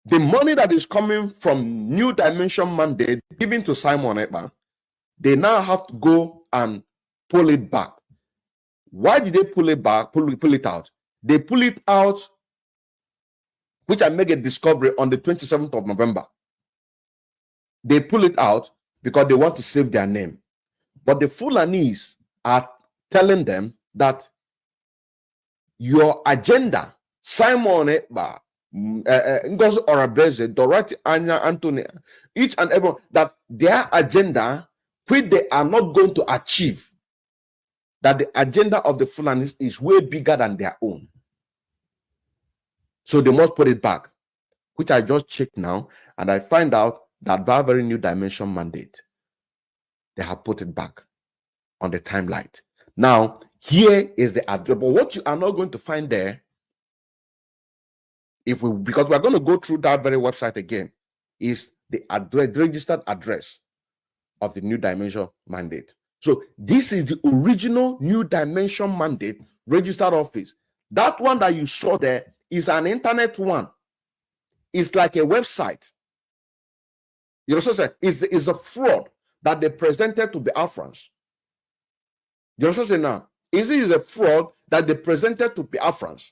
the money that is coming from New Dimension Mandate given to Simon Ekpa, they now have to go and pull it back. Why did they pull it back, pull it out? They pull it out, which I make a discovery on the 27th of November. They pull it out because they want to save their name. But the Fulanis are telling them that your agenda, Simon Ekpa, Ngozi Orabueze, Dorothy Anya, Anthony, each and everyone, that their agenda, which they are not going to achieve, that the agenda of the Fulanis is way bigger than their own. So they must put it back, which I just checked now, and I find out that that very New Dimension Mandate, they have put it back on the timeline. Now, here is the address, but what you are not going to find there, because we're going to go through that very website again, is the address, the registered address of the New Dimension Mandate. So this is the original New Dimension Mandate registered office. That one that you saw there is an internet one. It's like a website. You also say it's a fraud that they presented to the Biafrans. You also say now, is a fraud that they presented to the Biafrans.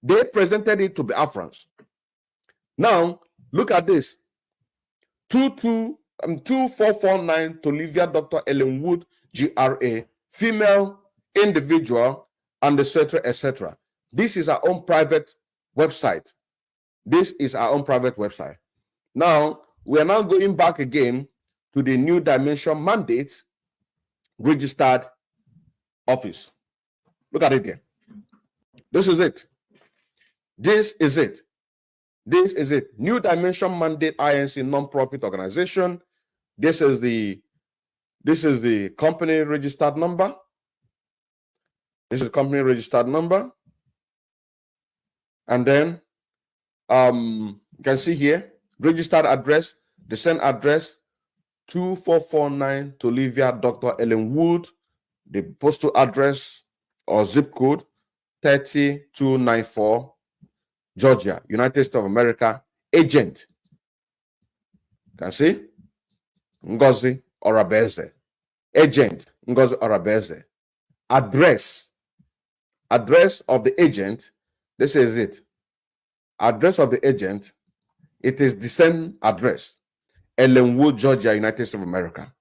They presented it to the Biafrans. Now, look at this. 2449 to Olivia Dr. Ellen Wood, GRA, female, individual, and etc., etc. This is our own private website. This is our own private website. Now, we are now going back again to the New Dimension Mandate registered office. Look at it here. This is it. This is it. This is it. New Dimension Mandate INC non-profit organization. This is the company registered number. This is the company registered number. And then you can see here, registered address, the same address, 2449 to Olivia Dr. Ellen Wood, the postal address or zip code 30294, Georgia, United States of America, agent. You can see Ngozi Orabueze, agent Ngozi Orabueze, address of the agent. This is it. Address of the agent. It is the same address, Ellenwood, Georgia, United States of America.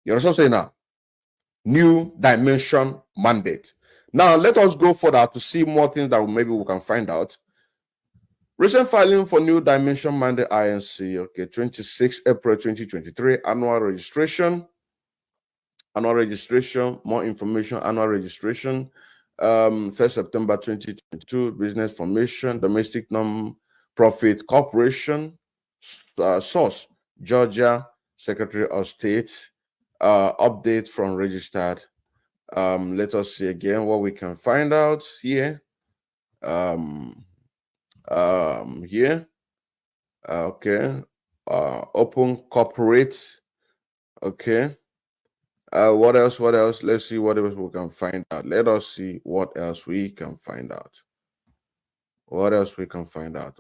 You also say now, New Dimension Mandate. Now, let us go further to see more things that maybe we can find out. Recent filing for New Dimension Mandate INC, okay, 26 April 2023, annual registration, more information, annual registration, 1st September 2022, business formation, domestic non-profit corporation, source, Georgia, Secretary of State, update from registered. Let us see again what we can find out here. Here, okay, open corporate, okay. What else? Let's see what else we can find out. Let us see what else we can find out. What else we can find out?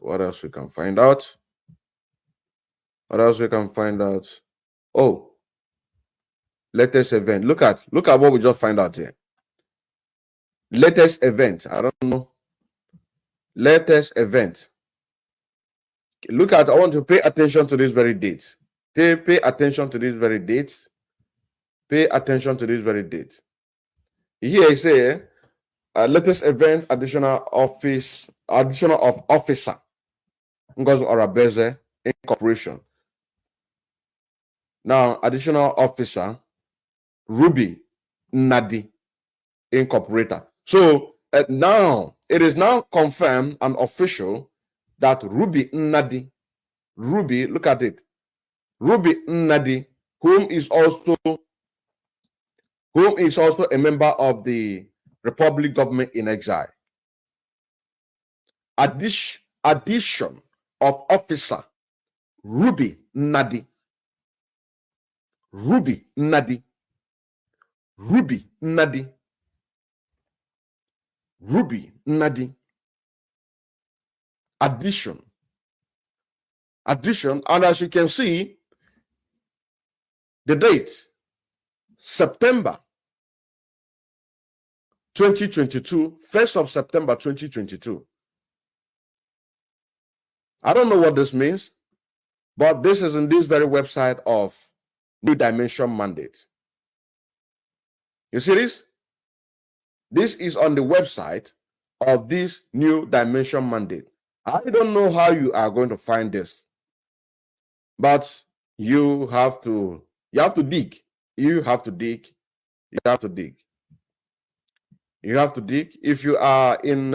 Oh, latest event. Look at what we just find out here. Latest event. I don't know. Latest event. Look at, I want to pay attention to this very date. Pay attention to this very date. Pay attention to this very date. Here I say, latest event, additional of officer, Ngozi Orabueze Incorporation. Now, additional officer, Rubi Nnadi, Incorporator. So now, it is now confirmed and official that Rubi Nnadi, Rubi, look at it, Rubi Nnadi, whom is also a member of the Republic Government in Exile. Addition of officer Rubi Nnadi. Rubi Nnadi. Rubi Nnadi. Rubi Nnadi. Addition. And as you can see, the date, September 2022, 1st of September 2022. I don't know what this means, but this is in this very website of New Dimension Mandate. You see this? This is on the website of this New Dimension Mandate. I don't know how you are going to find this, but you have to dig. You have to dig. You have to dig. You have to dig. If you are in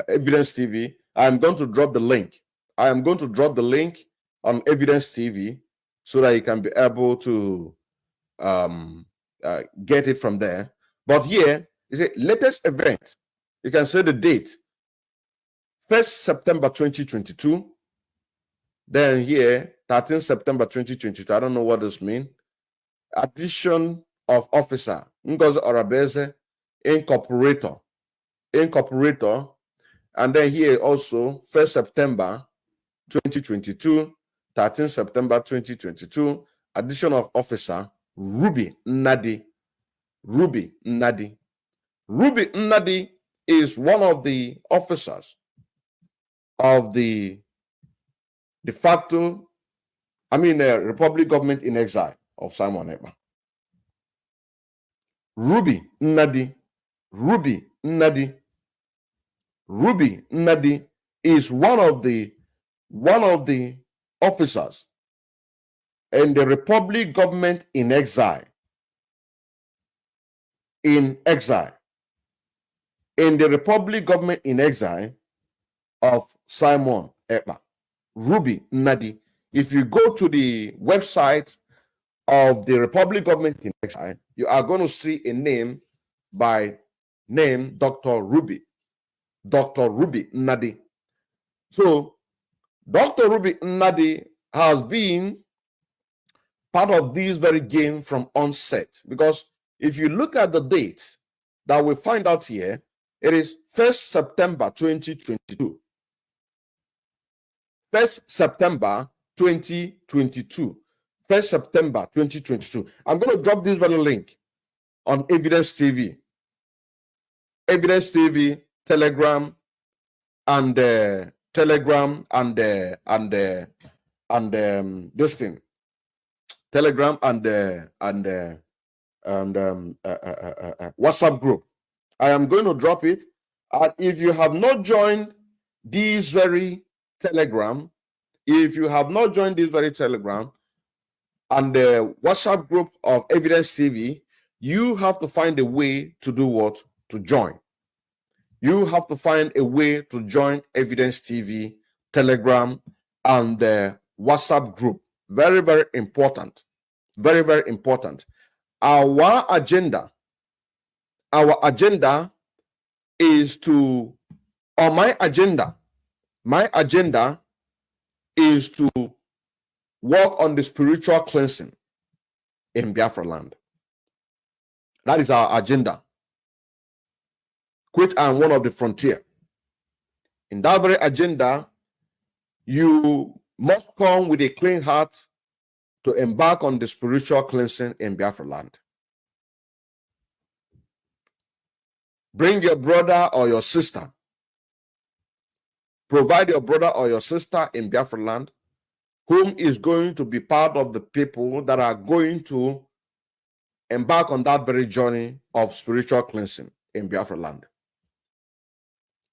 Evidence TV, I'm going to drop the link. I am going to drop the link on Evidence TV so that you can be able to get it from there. But here is a latest event. You can say the date, 1st September 2022. Then here, 13th September 2022. I don't know what this means. Addition of officer, Ngozi Orabueze, Incorporator. And then here also, 1st September 2022, 13th September 2022, addition of officer, Rubi Nnadi. Rubi Nnadi. Rubi Nnadi is one of the officers of the de facto, Republic Government in Exile of Simon Ekpa. Rubi Nnadi. Rubi Nnadi. Rubi Nnadi is one of the officers in the Republic Government in Exile. In the Republic Government in Exile of Simon Ekpa. Rubi Nnadi. If you go to the website of the Republic Government in Exile, you are going to see a name by name Dr. Rubi Nnadi. So Dr. Rubi Nnadi has been part of this very game from onset, because if you look at the date that we find out here, it is 1st September 2022. 1st September 2022. 1st September 2022. I'm going to drop this very link on Evidence TV. Evidence TV, Telegram, and this thing. Telegram and WhatsApp group. I am going to drop it. And if you have not joined this very Telegram, and the WhatsApp group of Evidence TV, you have to find a way to do what? To join. You have to find a way to join Evidence TV, Telegram, and the WhatsApp group. Very, very important. Very, very important. Our agenda is to, or my agenda is to work on the spiritual cleansing in Biafra land. That is our agenda. Quit and one of the frontier. In that very agenda, you must come with a clean heart to embark on the spiritual cleansing in Biafra land. Bring your brother or your sister. Provide your brother or your sister in Biafra land whom is going to be part of the people that are going to embark on that very journey of spiritual cleansing in Biafra land.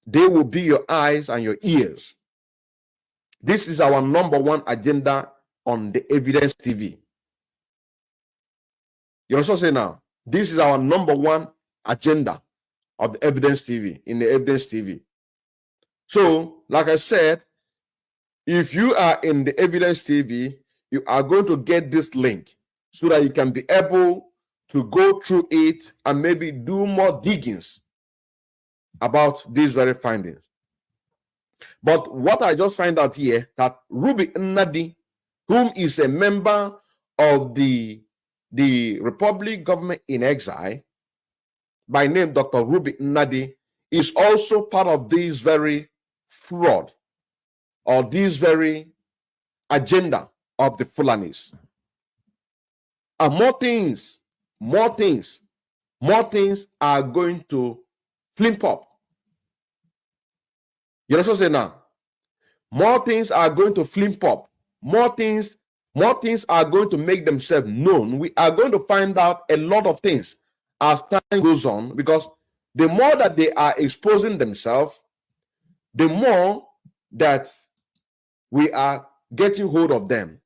They will be your eyes and your ears This is our #1 agenda on the Evidence TV. You also say now, this is our #1 agenda of the Evidence TV, in the Evidence TV. So, like I said, if you are in the Evidence TV, you are going to get this link so that you can be able to go through it and maybe do more diggings about these very findings. But what I just find out here, that Rubi Nnadi, whom is a member of the Republic Government in Exile, by name Dr. Rubi Nnadi, is also part of this very fraud or this very agenda of the Fulanis. And more things are going to flip up. You also say now, more things are going to flip up. More things are going to make themselves known. We are going to find out a lot of things as time goes on, because the more that they are exposing themselves, the more that we are getting hold of them.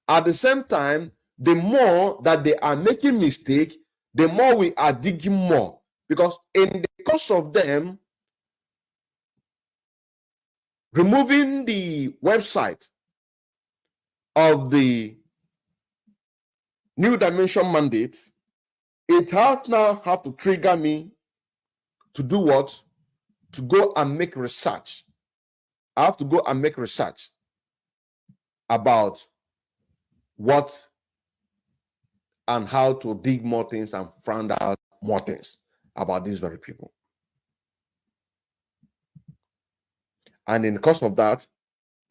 At the same time, the more that they are making mistakes, the more we are digging more. Because in the course of them removing the website of the New Dimension Mandate, it now have to trigger me to do what? To go and make research. I have to go and make research about what and how to dig more things and find out more things about these very people. And in the course of that,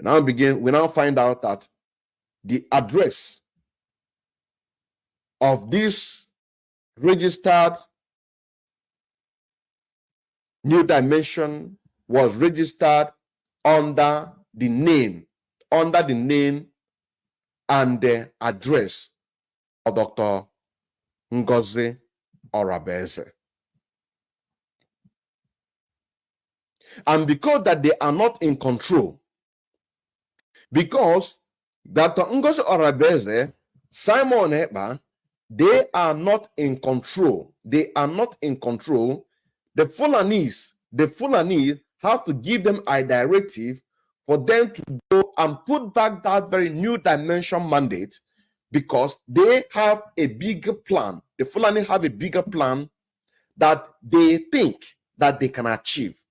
we now find out that the address of this registered New Dimension was registered under the name and the address of Dr. Ngozi Orabueze. And because that they are not in control, because Dr. Ngozi Orabueze, Simon Ekpa, they are not in control. They are not in control. The Fulanis have to give them a directive for them to go and put back that very New Dimension mandate, because they have a bigger plan. The Fulani have a bigger plan that they think that they can achieve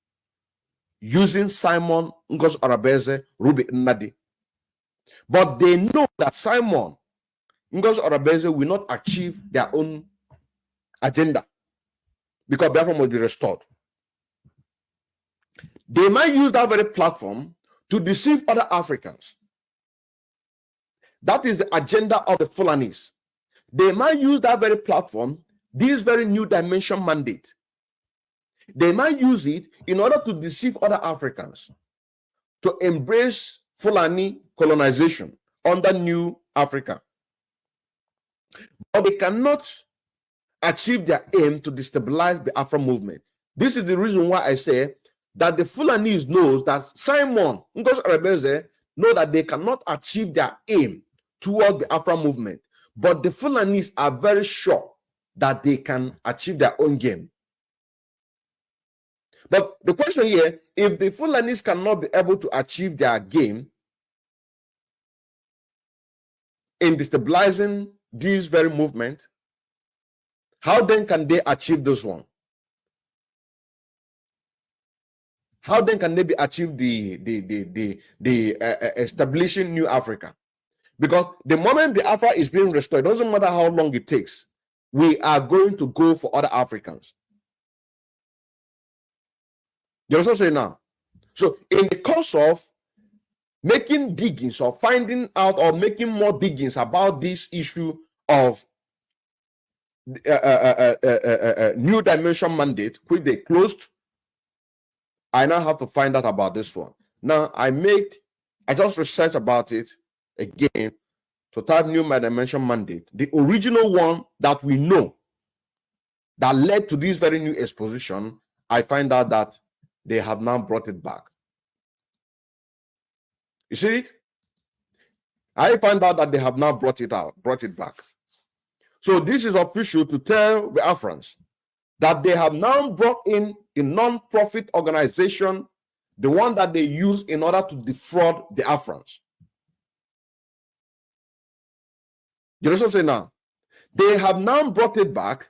using Simon Ngozi Orabueze Rubi Nnadi. But they know that Simon Ngozi Orabueze will not achieve their own agenda, because Biafra must be restored. They might use that very platform to deceive other Africans. That is the agenda of the Fulanis. They might use that very platform, this very New Dimension mandate. They might use it in order to deceive other Africans to embrace Fulani colonization under New Africa. But they cannot achieve their aim to destabilize the Afro movement. This is the reason why I say that the Fulanis knows that Simon Ngozi Orabueze know that they cannot achieve their aim toward the Afro movement. But the Fulanis are very sure that they can achieve their own game. But the question here, if the Fulanis cannot be able to achieve their game in destabilizing this very movement, how then can they achieve this one? How then can they be achieve the establishing New Africa? Because the moment the Africa is being restored, it doesn't matter how long it takes, we are going to go for other Africans. You also say now. So in the course of making diggings or finding out or making more diggings about this issue of New Dimension mandate, which they closed, I now have to find out about this one. Now I just researched about it again to type New Dimension mandate, the original one that we know that led to this very new exposition. I find out that they have now brought it back. You see it? I find out that they have now brought it back. So this is official to tell the Afrans that they have now brought in the non-profit organization, the one that they use in order to defraud the Afrans. You know what I'm saying now? They have now brought it back,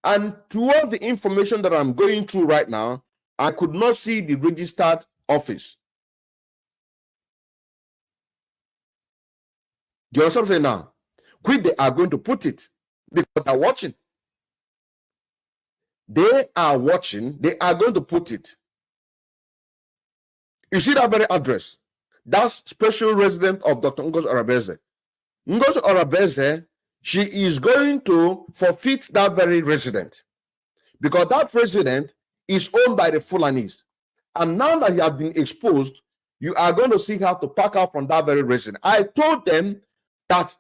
and toward the information that I'm going through right now, I could not see the registered office. Do you understand what I'm saying now? Where they are going to put it, because they're watching. They are watching. They are going to put it. You see that very address? That's special resident of Dr. Ngozi Orabueze. Ngozi Orabueze, she is going to forfeit that very resident, because that resident is owned by the Fulanis. And now that you have been exposed, you are going to see how to pack out from that very resident. I told them that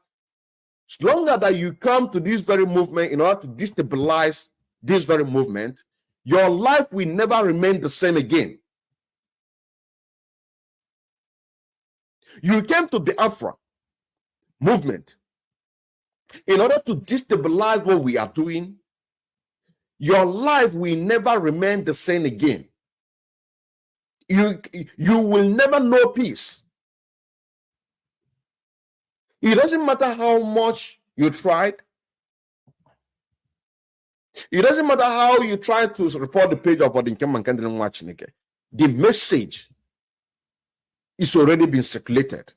as long as you come to this very movement in order to destabilize this very movement, your life will never remain the same again. You came to the Biafra movement in order to destabilize what we are doing. Your life will never remain the same again. You will never know peace. It doesn't matter how much you tried. It doesn't matter how you try to report the page of what in watching. The message is already been circulated.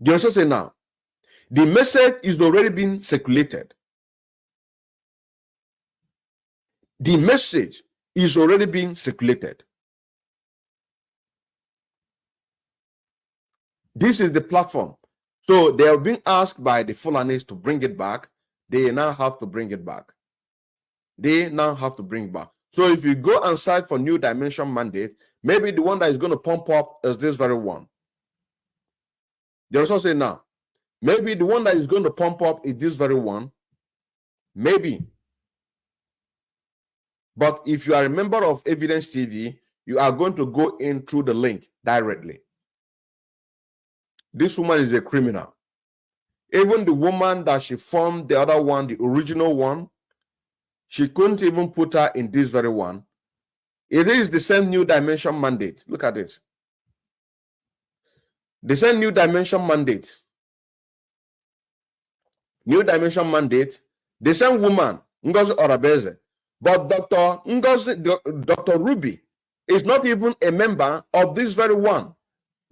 Do you understand now? The message is already been circulated. The message is already being circulated. This is the platform. So they have been asked by the Fulanis to bring it back. They now have to bring it back. They now have to bring it back. So if you go and search for New Dimension Mandate, maybe the one that is going to pump up is this very one. They also say now, maybe the one that is going to pump up is this very one. Maybe. But if you are a member of Evidence TV, you are going to go in through the link directly. This woman is a criminal. Even the woman that she formed, the other one, the original one, she couldn't even put her in this very one. It is the same New Dimension Mandate. Look at it. The same New Dimension Mandate. New Dimension Mandate. The same woman, Ngozi Orabueze. But Dr. Rubi is not even a member of this very one.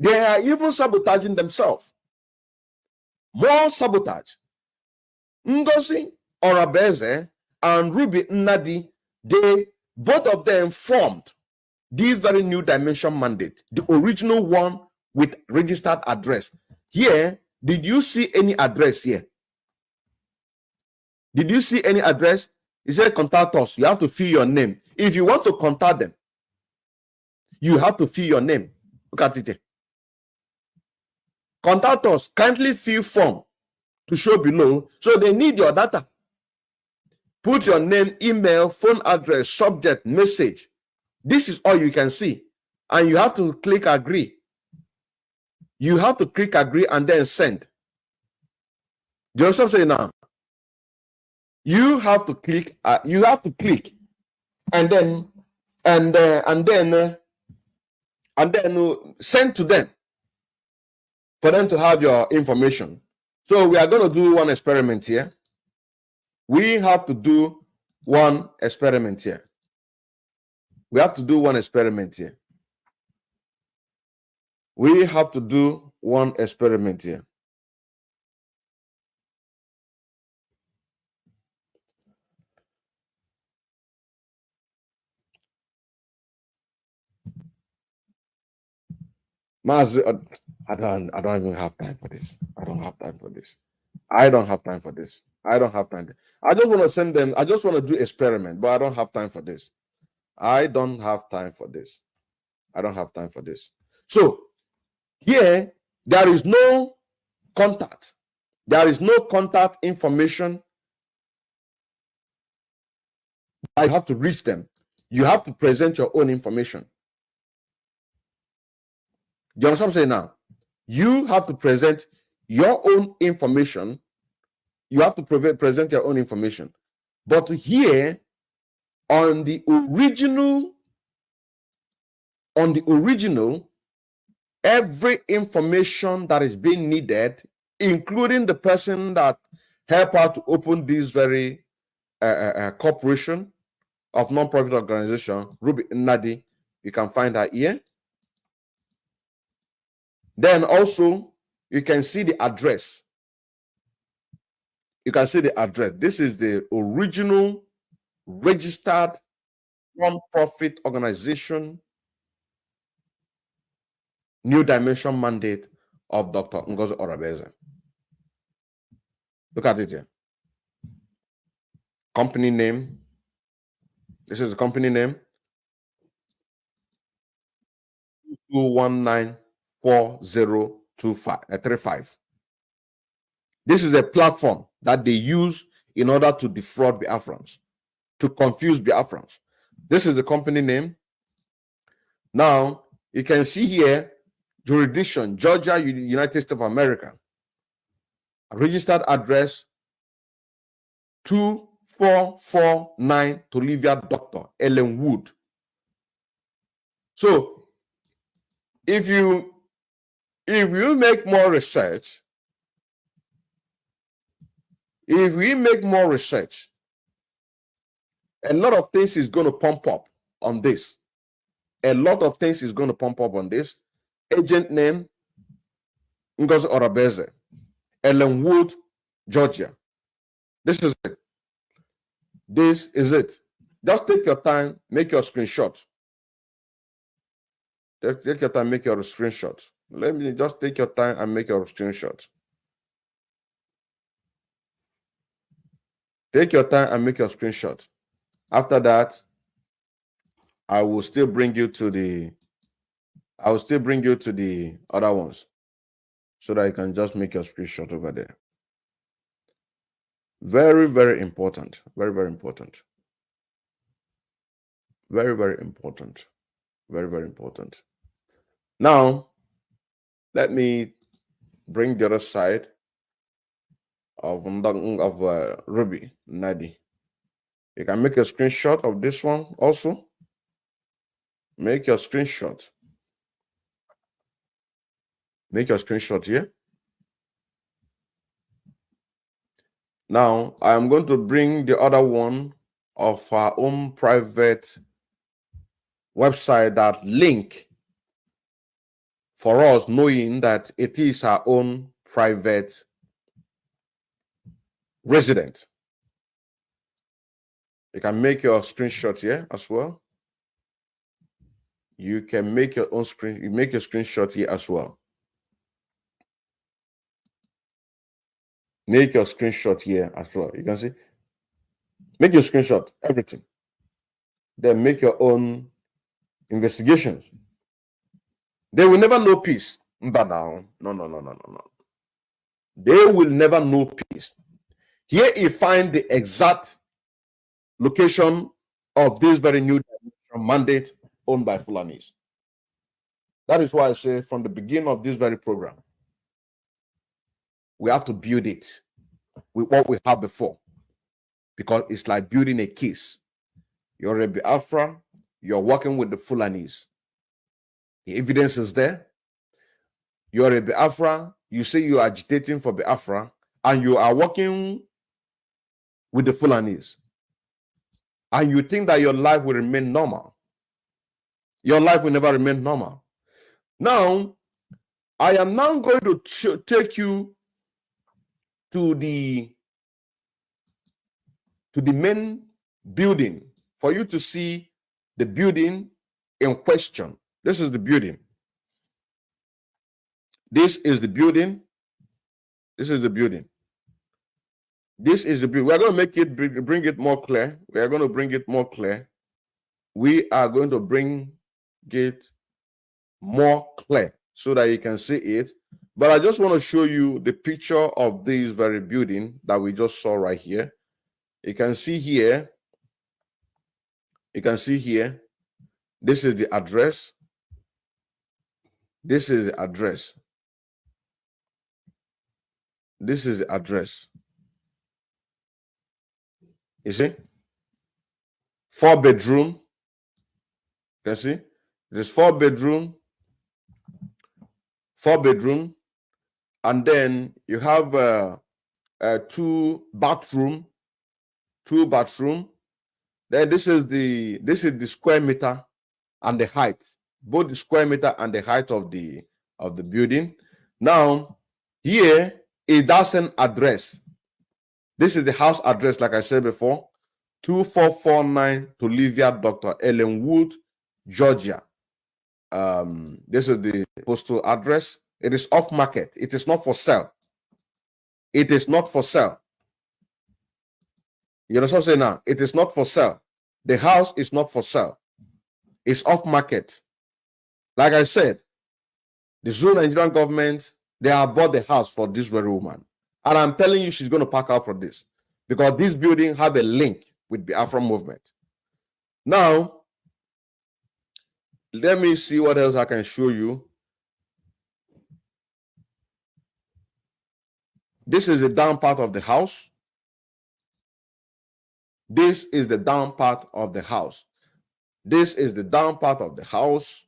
They are even sabotaging themselves. More sabotage. Ngozi Orabueze and Rubi Nnadi, both of them formed the very New Dimension Mandate, the original one with registered address. Here, did you see any address here? Did you see any address? It said contact us. You have to fill your name. If you want to contact them, you have to fill your name. Look at it here. Contact us. Kindly fill form to show below. So they need your data. Put your name, email, phone address, subject, message. This is all you can see. And you have to click agree. You have to click agree and then send. Do you understand what I'm saying now? You have to click. And then send to them for them to have your information. So we are going to do one experiment here. We have to do one experiment here. We have to do one experiment here. We have to do one experiment here. I don't even have time for this. I don't have time for this. I don't have time for this. I don't have time. I just want to send them. I just want to do experiment, but I don't have time for this. I don't have time for this. I don't have time for this. So here, there is no contact. There is no contact information. I have to reach them. You have to present your own information. you understand what I'm saying now? You have to present your own information. You have to present your own information. But here, on the original, every information that is being needed, including the person that helped out to open this very corporation of non-profit organization, Rubi Nnadi, you can find her here. Then also, you can see the address. You can see the address. This is the original registered non-profit organization, New Dimension Mandate of Dr. Ngozi Orabueze. Look at it here. Company name. This is the company name. 2194035. This is a platform that they use in order to defraud Biafrans, to confuse Biafrans. This is the company name. Now, you can see here, jurisdiction, Georgia, United States of America. Registered address, 2449 Tolivia Doctor, Ellenwood. So, if you make more research, if we make more research, a lot of things is going to pump up on this. A lot of things is going to pump up on this. Agent name, Ngozi Orabueze, Ellenwood, Georgia. This is it. This is it. Just take your time, make your screenshot. Take your time, make your screenshot. Let me just take your time and make your screenshot. Take your time and make your screenshot. After that, I will still bring you to the other ones so that you can just make your screenshot over there. Very, very important. Very, very important. Very, very important. Very, very important. Now, let me bring the other side of Rubi Nnadi. You can make a screenshot of this one also. Make your screenshot. Make your screenshot here. Now, I am going to bring the other one of our own private website, that link for us, knowing that it is our own private resident. You can make your screenshot here as well. You can make your own screen. You make your screenshot here as well. Make your screenshot here as well. You can see. Make your screenshot, everything. Then make your own investigations. They will never know peace. But now, no. They will never know peace. Here you find the exact location of this very new mandate owned by Fulanis. That is why I say from the beginning of this very program, we have to build it with what we have before, because it's like building a case. You're a Biafra, you're working with the Fulanis. The evidence is there. You're a Biafra, you say you're agitating for Biafra, and you are working with the Fulanis. And you think that your life will remain normal. Your life will never remain normal. Now, I am now going to take you to the main building for you to see the building in question. This is the building. This is the building. This is the building. This is the building. We are going to make it, bring it more clear. We are going to bring it more clear. We are going to bring it more clear so that you can see it. But I just want to show you the picture of this very building that we just saw right here. You can see here. You can see here. This is the address. This is the address. This is the address. You see? 4-bedroom. You can see? There's 4-bedroom. 4-bedroom. And then you have a 2-bathroom. 2-bathroom. Then this is the square meter and the height. Both the square meter and the height of the building. Now, here is that's an address. This is the house address, like I said before, 2449 Tolivia Dr. Ellenwood, Georgia. This is the postal address. It is off market. It is not for sale. It is not for sale. You understand what I'm saying now? It is not for sale. The house is not for sale. It's off market. Like I said, the Zulu Nigerian government, they have bought the house for this very woman. And I'm telling you, she's going to pack out for this. Because this building have a link with the Biafra movement. Now, let me see what else I can show you. This is the down part of the house. This is the down part of the house. This is the down part of the house.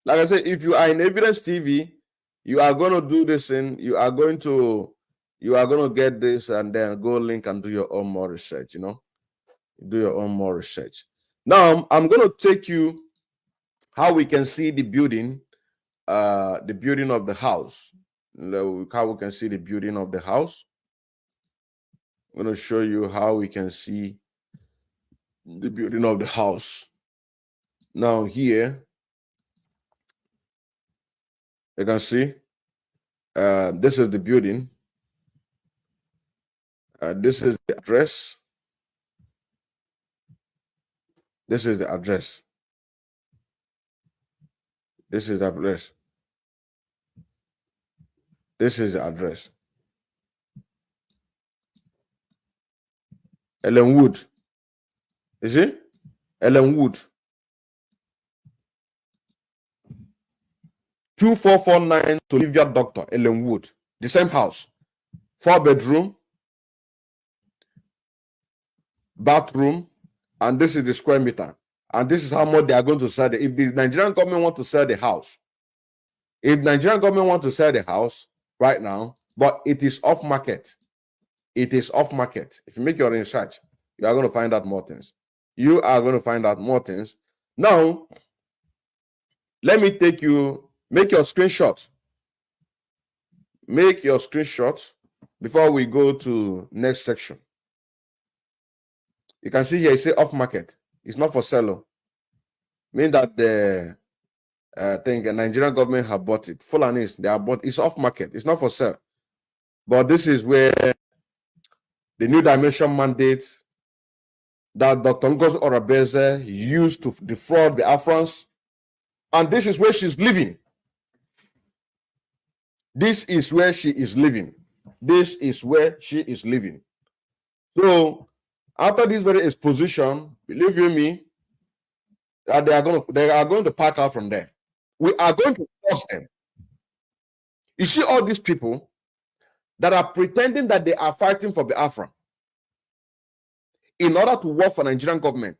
Like I said, if you are in Evidence TV, you are going to do this and you are going to get this and then go link and do your own more research, you know. Do your own more research. Now, I'm going to take you how we can see the building of the house. How we can see the building of the house. I'm going to show you how we can see the building of the house. Now here, you can see this is the building. This is the address. This is the address. This is the address. This is the address. Ellenwood. You see? Ellenwood. 2449 to Olivia Doctor, Ellenwood. The same house. 4-bedroom. Bathroom. And this is the square meter. And this is how much they are going to sell it. If the Nigerian government want to sell the house, right now, but it is off market. It is off market. If you make your research, you are going to find out more things. You are going to find out more things. Now, let me make your screenshot. Make your screenshot before we go to next section. You can see here, it says off market. It's not for sale. Mean that the Nigerian government have bought it. Fulanis, they have bought. It's off market. It's not for sale. But this is where the new Dimension Mandate that Dr. Ngozi Orabueze used to defraud the Afrans, and this is where she's living. This is where she is living. This is where she is living. So after this very exposition, believe you me, that they are going to pack out from there. We are going to force them. You see all these people that are pretending that they are fighting for Biafra in order to work for Nigerian government.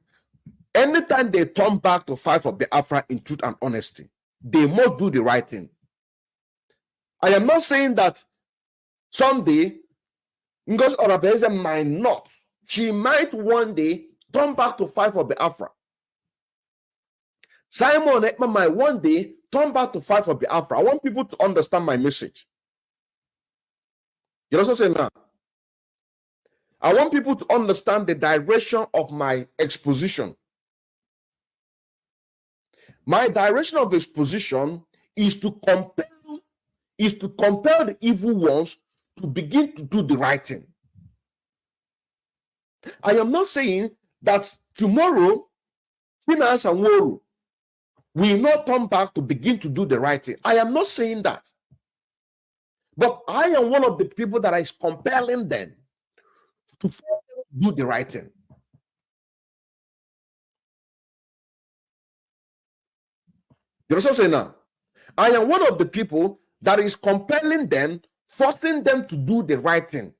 Anytime they turn back to fight for Biafra in truth and honesty, they must do the right thing. I am not saying that someday Ngozi Orabueze might not. She might one day turn back to fight for Biafra. Simon Ekpa might one day turn back to fight for Biafra. I want people to understand my message. You know what I'm saying now? I want people to understand the direction of my exposition. My direction of exposition is to compel the evil ones to begin to do the right thing. I am not saying that tomorrow, Pinas and Woru will not turn back to begin to do the right thing. I am not saying that. But I am one of the people that is compelling them to do the right thing. You know what I'm saying now? I am one of the people that is compelling them, forcing them to do the right thing.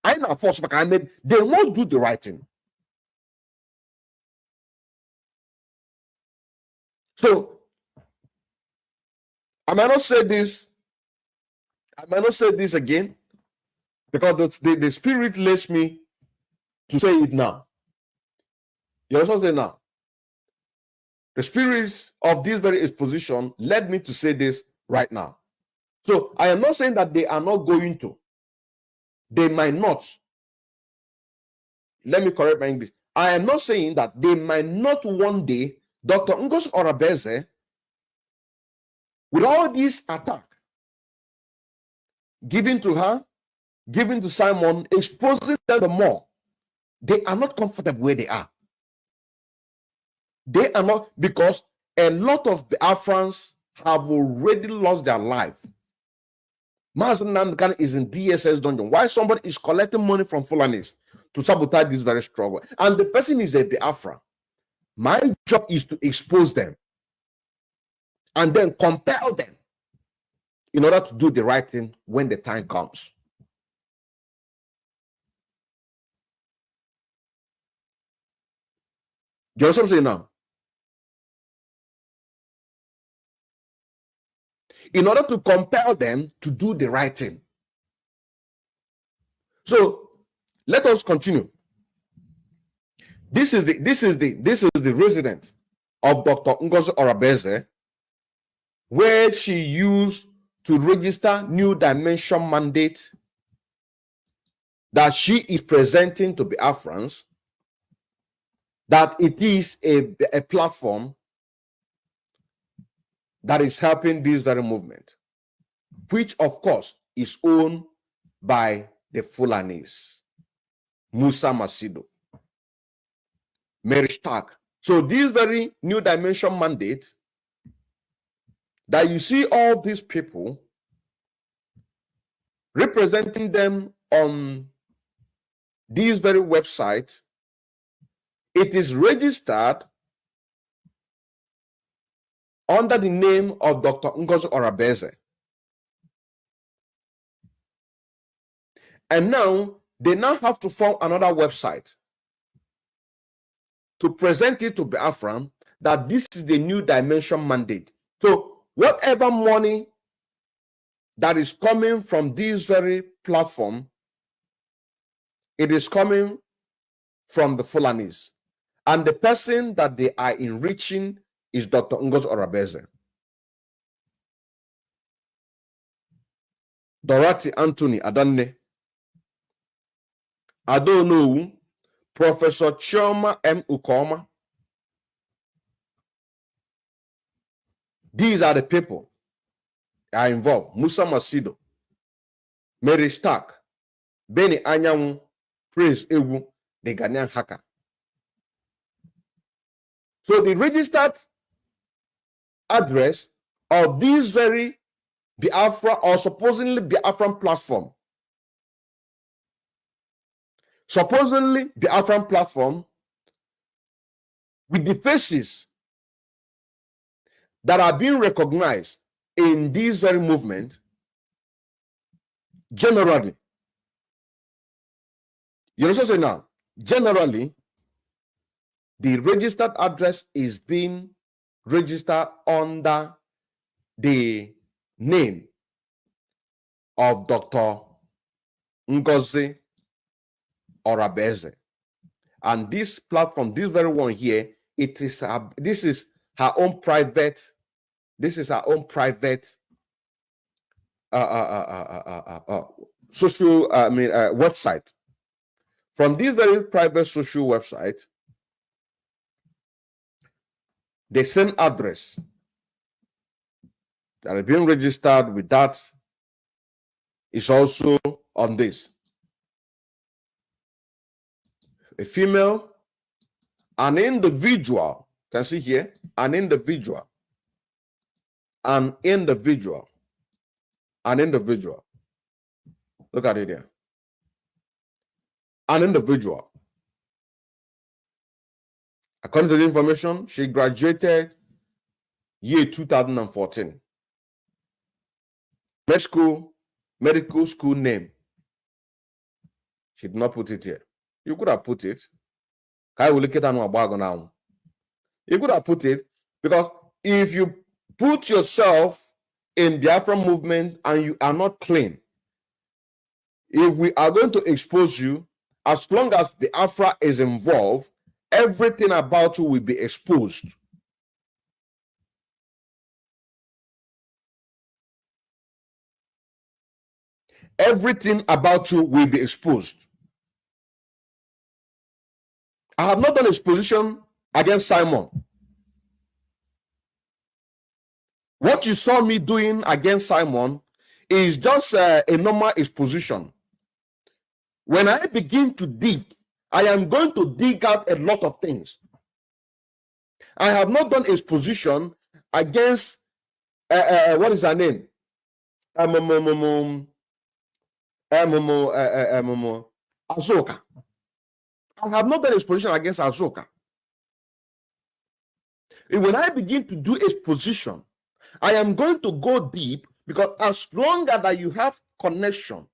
I know force, but I mean, they won't do the right thing. So I might not say this. I might not say this again because the spirit lets me to say it now. You understand what I'm saying now? The spirits of this very exposition led me to say this right now. So I am not saying that they are not going to. They might not. Let me correct my English. I am not saying that they might not one day. Dr. Ngozi Orabueze, with all this attack given to her, given to Simon, exposing them the more, they are not comfortable where they are. They are not, because a lot of Biafrans have already lost their life. Master Nnamdi is in DSS dungeon. Why somebody is collecting money from Fulanis to sabotage this very struggle? And the person is a Biafra. My job is to expose them and then compel them in order to do the right thing when the time comes. You know what I'm saying now? In order to compel them to do the right thing. So let us continue. This is the resident of Dr. Ngozi Orabueze, where she used to register new Dimension Mandate that she is presenting to Biafrans, that it is a platform that is helping this very movement, which of course is owned by the Fulanis, Musa Maccido, Mary Stark. So this very new Dimension Mandate that you see all these people representing them on this very website, it is registered under the name of Dr. Ngozi Orabueze. And now they now have to form another website to present it to Biafran that this is the new Dimension Mandate. So whatever money that is coming from this very platform, it is coming from the Fulanis. And the person that they are enriching is Dr. Ngozi Orabueze. Dorothy Anthony Adanne, Adonou, Professor Chioma M. Ukoma. These are the people that are involved. Musa Maccido, Mary Stark, Benny Anyanwu, Prince Ewu, the Ghanaian hacker. So the registered address of this very Biafra or supposedly Biafran platform, with the faces that are being recognized in this very movement, generally, you know what I'm saying now? Generally, the registered address is being registered under the name of Dr. Ngozi Orabueze. And this platform, this very one here, this is her own private, social website. From this very private social website, the same address that is being registered with that is also on this. A female, an individual, can see here, an individual. Look at it here. An individual. According to the information, she graduated year 2014. medical school name. She did not put it here. You could have put it. You could have put it, because if you put yourself in Biafra movement and you are not clean, if we are going to expose you, as long as Biafra is involved, everything about you will be exposed. Everything about you will be exposed. I have not done exposition against Simon. What you saw me doing against Simon is just a normal exposition. When I begin to dig, I am going to dig out a lot of things. I have not done exposition against what is her name? Azoka. I have not done exposition against Azoka. When I begin to do exposition, I am going to go deep, because as long as you have connection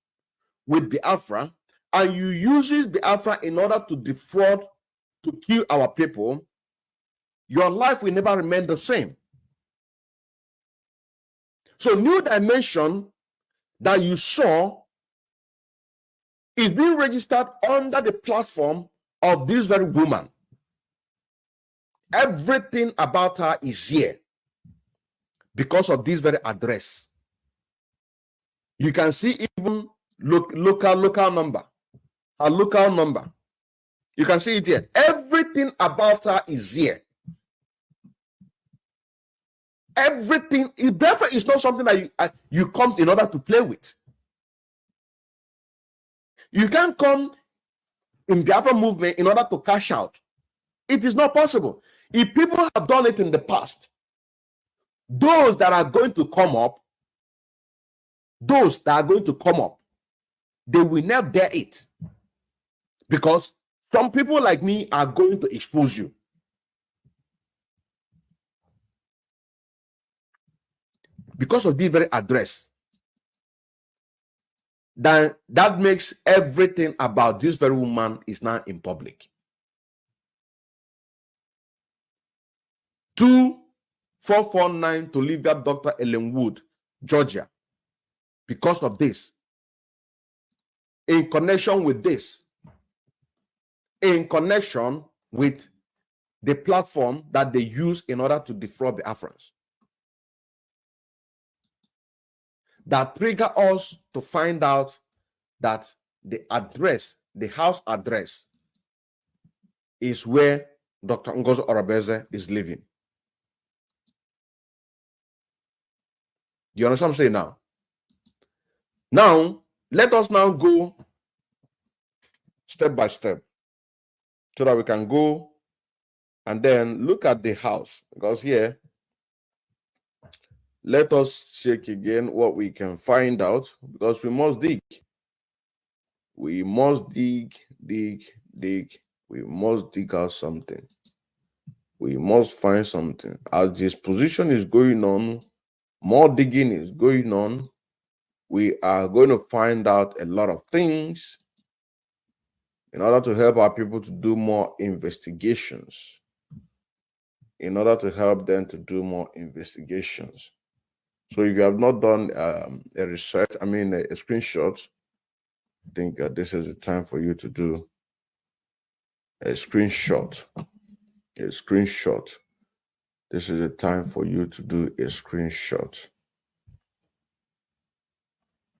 with Biafra and you use Biafra in order to defraud, to kill our people, your life will never remain the same. So New Dimension that you saw is being registered under the platform of this very woman. Everything about her is here because of this very address. You can see even local number, her local number. You can see it here. Everything about her is here. Everything, therefore, is not something that you come in order to play with. You can't come in the Biafra movement in order to cash out. It is not possible. If people have done it in the past, those that are going to come up, they will never dare it. Because some people like me are going to expose you. Because of the very address. That makes everything about this very woman is now in public. 2449 to Olivia Dr. Ellenwood, Georgia. Because of this. In connection with this. In connection with the platform that they use in order to defraud the Afrans. That trigger us to find out that the address, the house address, is where Dr. Ngozi Orabueze is living. You understand what I'm saying now? Now, let us now go step by step so that we can go and then look at the house. Because here, let us check again what we can find out, because we must dig. We must dig. We must dig out something. We must find something. As this position is going on, more digging is going on. We are going to find out a lot of things in order to help our people to do more investigations. In order to help them to do more investigations. So if you have not done a research, a screenshot, I think this is the time for you to do a screenshot. A screenshot. This is the time for you to do a screenshot.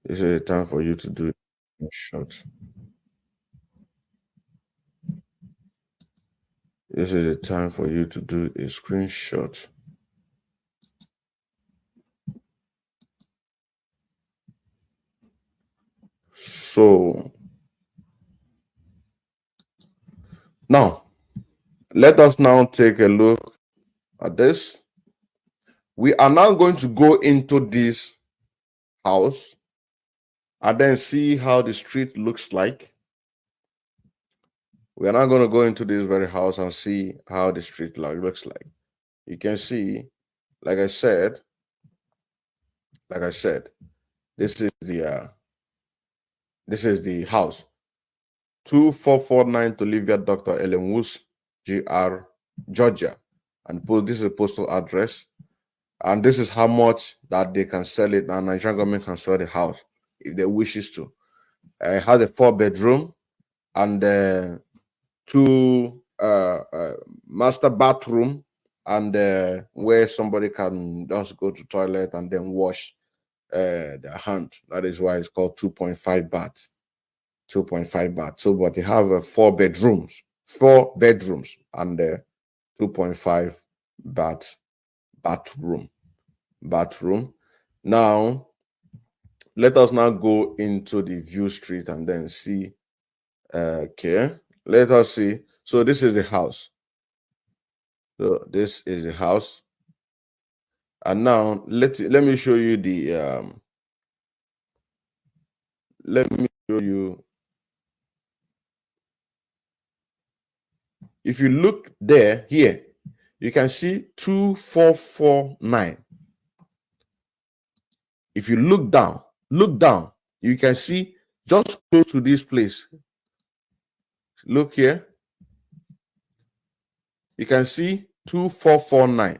This is the time for you to do a screenshot. This is the time for you to do a screenshot. So now let us now take a look at this. We are now going to go into this house and then see how the street looks like. We are now going to go into this very house and see how the street looks like. You can see, like I said, This is the house. 2449 to Olivia Dr. Ellen Woos, GR, Georgia. And this is a postal address. And this is how much that they can sell it. And Nigerian government can sell the house if they wishes to. It has a 4-bedroom and 2 master bathroom, and where somebody can just go to toilet and then wash their hand. That is why it's called 2.5 baths. 2.5 baths. So, but they have 4 bedrooms, and 2.5 bathroom. Now, let us now go into the view street and then see. Okay, let us see. So this is the house. So this is the house. And now let me show you the let me show you. If you look here, you can see 2449. If you look down, you can see just close to this place. Look here. You can see 2449.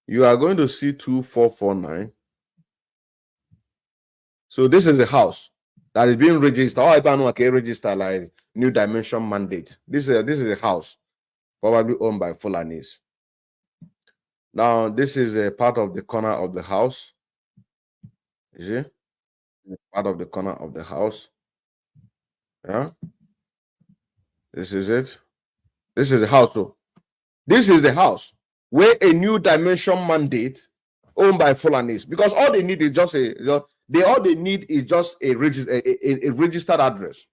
You are going to see 2449. So this is a house that is being registered. I don't know, register like New Dimension Mandate. This is a house probably owned by Fulanis. Now this is a part of the corner of the house. You see, part of the corner of the house. Yeah, this is it. This is the house. So this is the house where a New Dimension Mandate owned by Fulanis, because all they need is just a registered address.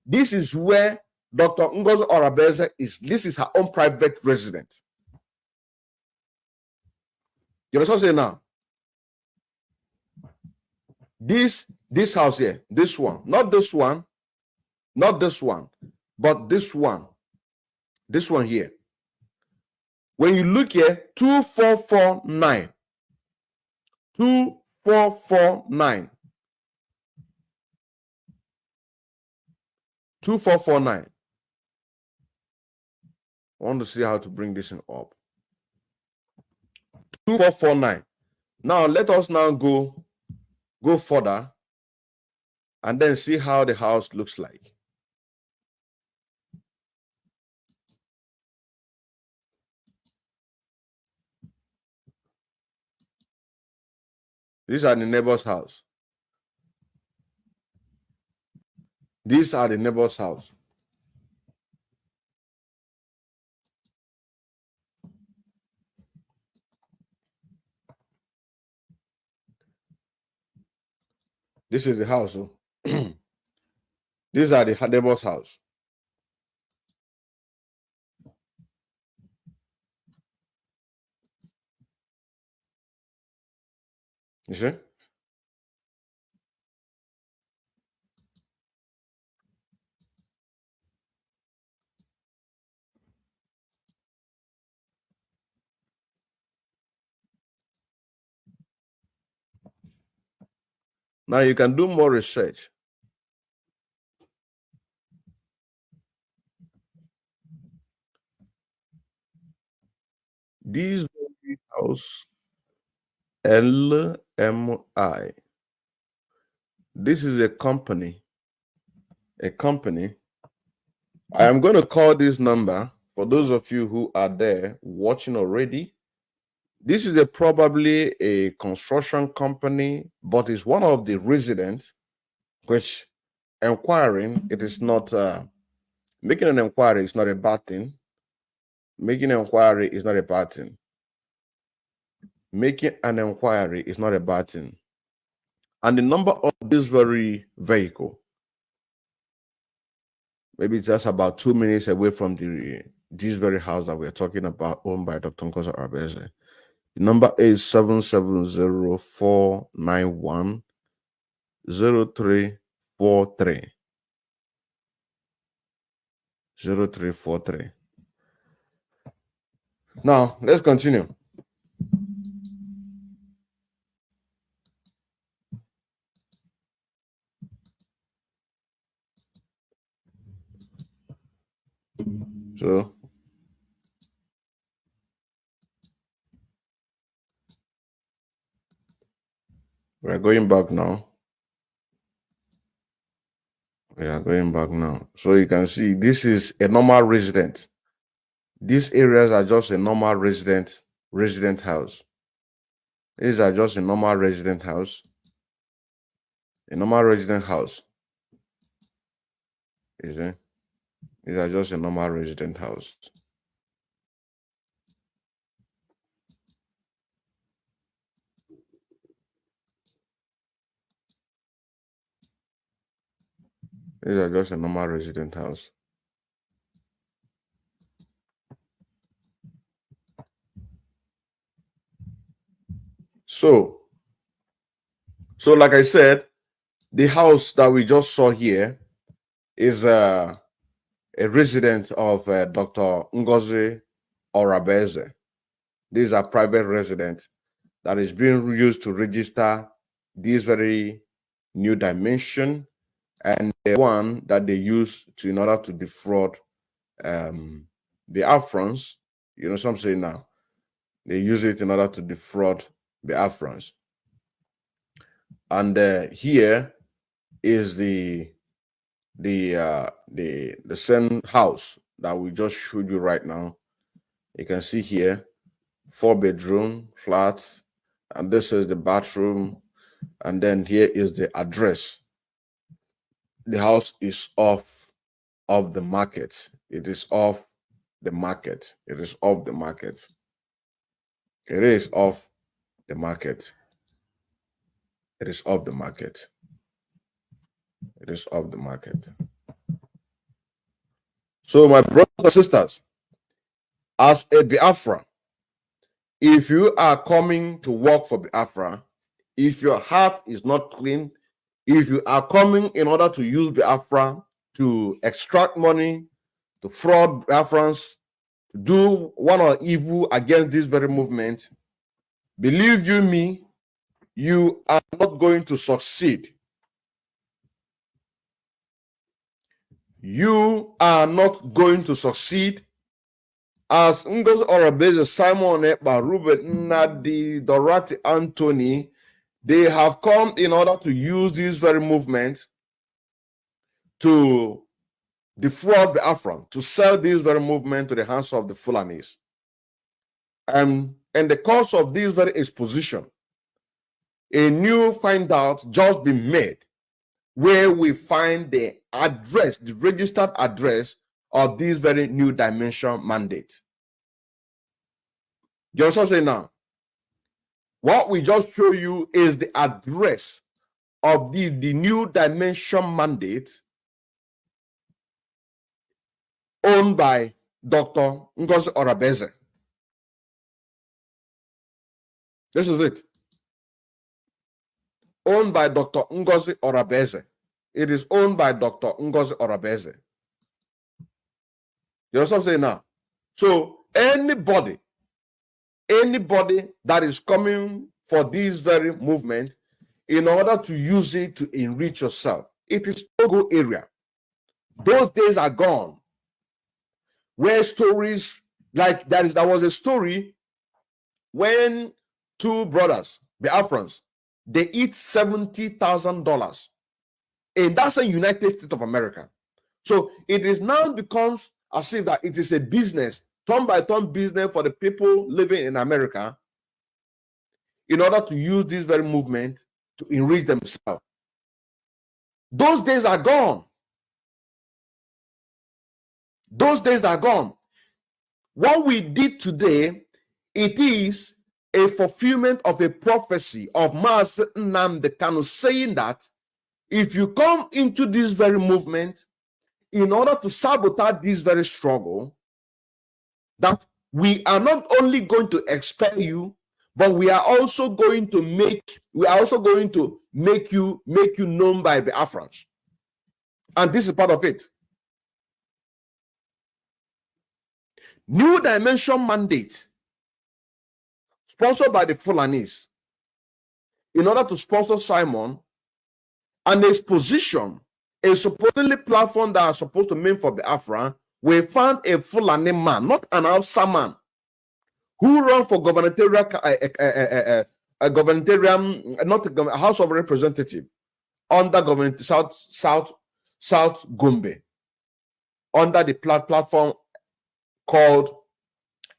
This is where Dr. Ngozi Orabueze is. This is her own private residence. You understand what I'm saying now? This house here, this one, not this one, but this one here. When you look here, 2449. 2449. 2449. I want to see how to bring this in up. 2449. Now let us now go further and then see how the house looks like. These are the neighbor's house. These are the neighbor's house. This is the house. These are the neighbor's house. You see? Now you can do more research. These house LMI. This is a company. I am going to call this number for those of you who are there watching already. This is probably a construction company, but it's one of the residents which inquiring. It is not making an inquiry is not a bad thing. Making an inquiry is not a bad thing. Making an inquiry is not a bad thing. And the number of this very vehicle, maybe it's just about 2 minutes away from this very house that we're talking about, owned by Dr. Ngozi Orabueze. The number is 770-491-0343. 0343. Now, let's continue. So we're going back now. We are going back now. So you can see this is a normal resident. These areas are just a normal resident house. These are just a normal resident house. A normal resident house. Is it? These are just a normal resident house. These are just a normal resident house. So like I said, the house that we just saw here is a resident of Dr. Ngozi Orabueze. These are private residents that is being used to register this very new dimension, and the one that they use to in order to defraud the Afrans. You know, some say now they use it in order to defraud the Afrans. And here is the same house that we just showed you right now. You can see here 4-bedroom flats, and this is the bathroom, and then here is the address. The house is off the market. It is off the market. It is off the market. It is off the market. It is off the market. It is off the market. So, my brothers and sisters, as a Biafra, if you are coming to work for Biafra, if your heart is not clean, if you are coming in order to use Biafra to extract money, to fraud Biafrans, to do one or evil against this very movement, believe you me, you are not going to succeed. You are not going to succeed. As Ngozi Orabueze, Simon Ekpa, Rubi Nnadi, Dorothy Anthony, they have come in order to use this very movement to defraud the Afran, to sell this very movement to the hands of the Fulanis. And in the course of this very exposition, a new find out just been made where we find the address, the registered address of this very new dimension mandate. You also say now, what we just show you is the address of the new dimension mandate owned by Dr. Ngozi Orabueze. This is it. Owned by Dr. Ngozi Orabueze. It is owned by Dr. Ngozi Orabueze. You know what I'm saying now? So anybody that is coming for this very movement in order to use it to enrich yourself, it is Togo area. Those days are gone. Where stories like there was a story when two brothers, the Afrans, they eat $70,000, and that's in United States of America. So it is now becomes as if that it is a business, turn by turn business for the people living in America in order to use this very movement to enrich themselves. Those days are gone. Those days are gone. What we did today, it is a fulfillment of a prophecy of Musa Nnamdi Kanu saying that if you come into this very movement in order to sabotage this very struggle, that we are not only going to expel you, but we are also going to make you known by the Afrans. And this is part of it. New Dimension Mandate, sponsored by the Fulanis, in order to sponsor Simon, and exposition, a supposedly platform that are supposed to mean for the Afra, we found a Fulani man, not an Hausa man, who ran for gubernatorial, not a House of Representatives under government South Gombe, under the platform called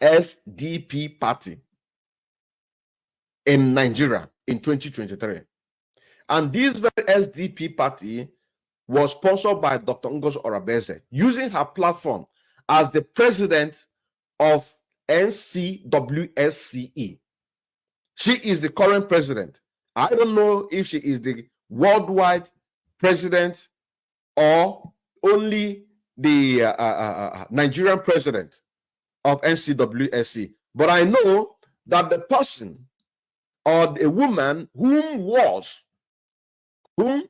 SDP Party in Nigeria in 2023. And this very SDP Party was sponsored by Dr. Ngozi Orabueze, using her platform as the president of NCWSCE. She is the current president. I don't know if she is the worldwide president or only the Nigerian president of NCWSCE. But I know that the person or a woman whom was the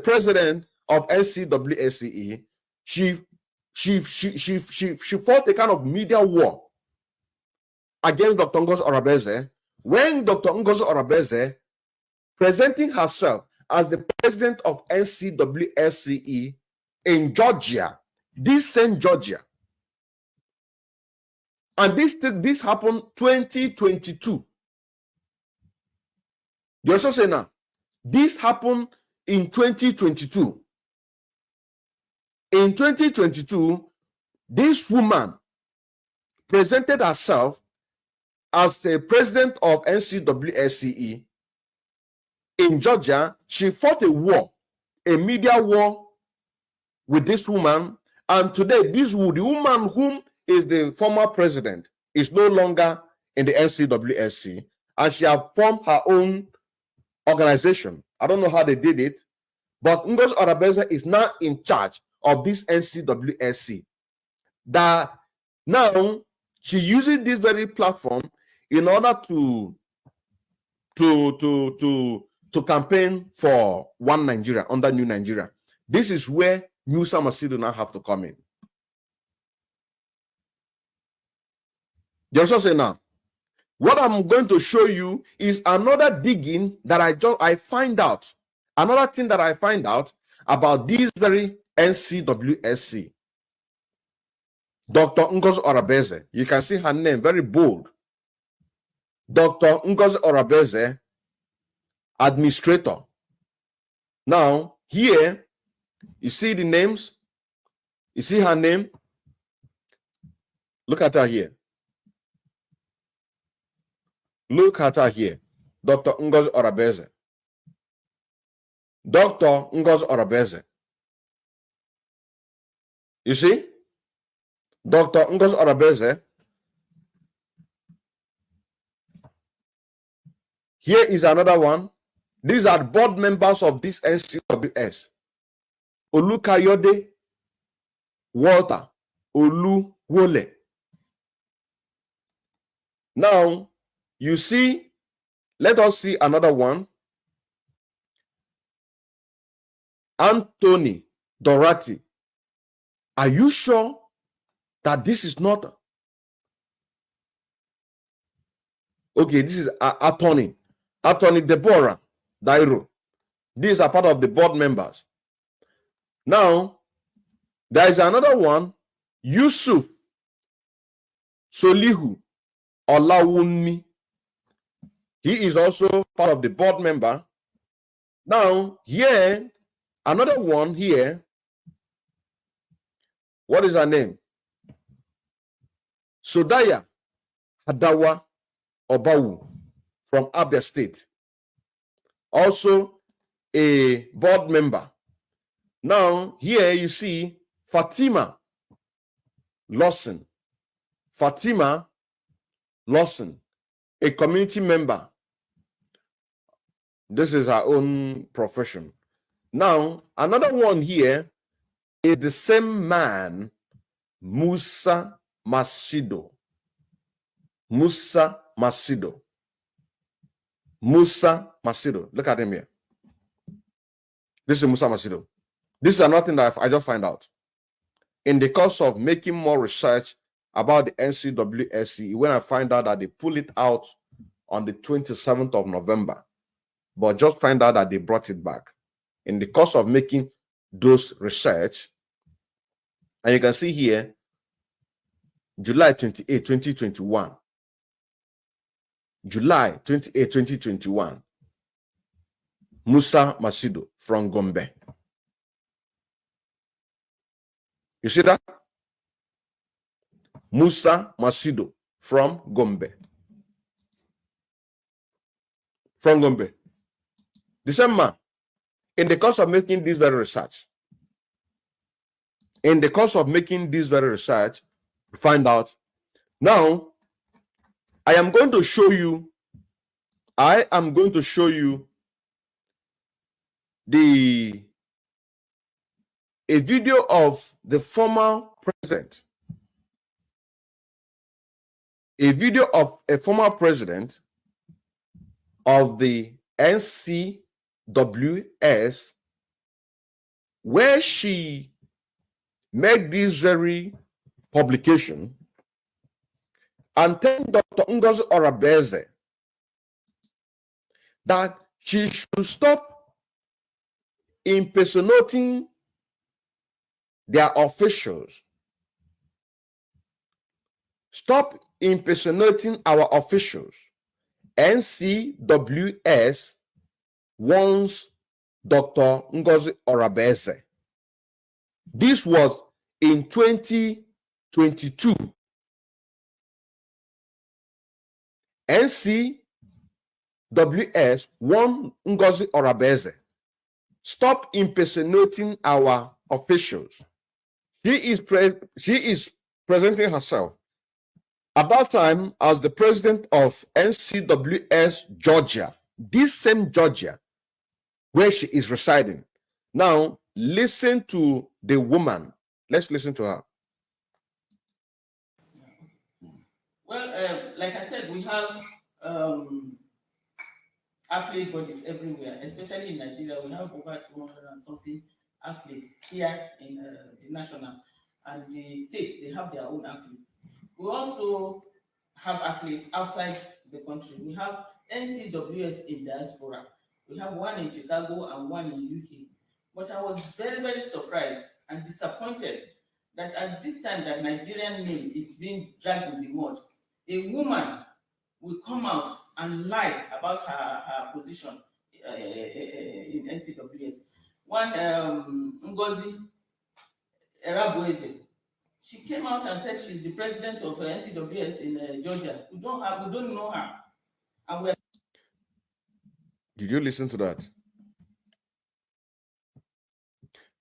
president of NCWSCE, she fought a kind of media war against Dr. Ngozi Orabueze when Dr. Ngozi Orabueze, presenting herself as the president of NCWSCE in Georgia, this same Georgia. And this happened 2022. You also say now, this happened in 2022. In 2022, this woman presented herself as the president of NCWSCE in Georgia. She fought a war, a media war with this woman. And today, the woman whom is the former president is no longer in the NCWSC, and she has formed her own organization. I don't know how they did it, but Ngozi Orabueze is now in charge of this NCWSC. That now she uses this very platform in order to campaign for one Nigeria, under New Nigeria. This is where Musa Maccido now have to come in. You also say now, what I'm going to show you is another digging that I find out. Another thing that I find out about this very NCWSC. Dr. Ngozi Orabueze. You can see her name, very bold. Dr. Ngozi Orabueze, administrator. Now, here, you see the names. You see her name. Look at her here. Look at her here. Dr. Ngozi Orabueze. Dr. Ngozi Orabueze. You see? Dr. Ngozi Orabueze. Here is another one. These are board members of this NCWS. Olukayode Walter Oluwole. Now, you see, let us see another one. Anthony Dorati. Are you sure that this is not? Okay, this is Attorney Deborah Dairo. These are part of the board members. Now, there is another one, Yusuf Solihu Olawunmi. He is also part of the board member. Now, here, another one here. What is her name? Sodaya Hadawa Obawu from Abia State. Also a board member. Now, here you see Fatima Lawson. Fatima Lawson, a community member. This is her own profession. Now, another one here is the same man, Musa Maccido. Musa Maccido. Musa Maccido. Look at him here. This is Musa Maccido. This is another thing that I just find out. In the course of making more research about the NCWSC, when I find out that they pulled it out on the 27th of November, but just find out that they brought it back. In the course of making those research. And you can see here, July 28, 2021. July 28, 2021. Musa Maccido from Gombe. You see that? Musa Maccido from Gombe. From Gombe. The same man, in the course of making this very research, we find out. Now, I am going to show you a video of the former president. A video of a former president of the NCWS, where she made this very publication and tell Dr. Ngozi Orabueze that she should stop impersonating their officials. Stop impersonating our officials. NCWS wants Dr. Ngozi Orabueze. This was in 2022. NCWS wants Ngozi Orabueze. Stop impersonating our officials. She is presenting herself at that time as the president of NCWS Georgia, this same Georgia where she is residing. Now, listen to the woman. Let's listen to her.
Well, like I said, we have athlete bodies everywhere, especially in Nigeria. We have over 200 and something athletes here in the national, and the states, they have their own athletes. We also have athletes outside the country. We have NCWS in diaspora. We have one in Chicago and one in UK. But I was very, very surprised and disappointed that at this time that Nigerian name is being dragged in the mud, a woman will come out and lie about her position in NCWS. One, Ngozi Orabueze, she came out and said she's the president of NCWS in Georgia. We don't know her. And we're...
Did you listen to that?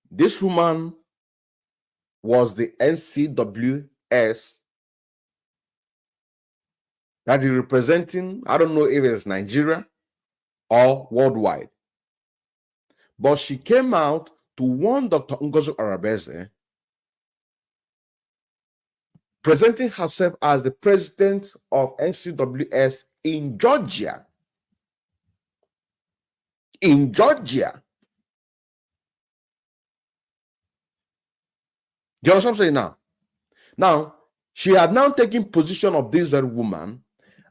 This woman was the NCWS that is representing, I don't know if it's Nigeria or worldwide. But she came out to warn Dr. Ngozi Orabueze, presenting herself as the president of NCWS in Georgia. In Georgia. Do you understand what I'm saying now? Now, she had now taken position of this very woman,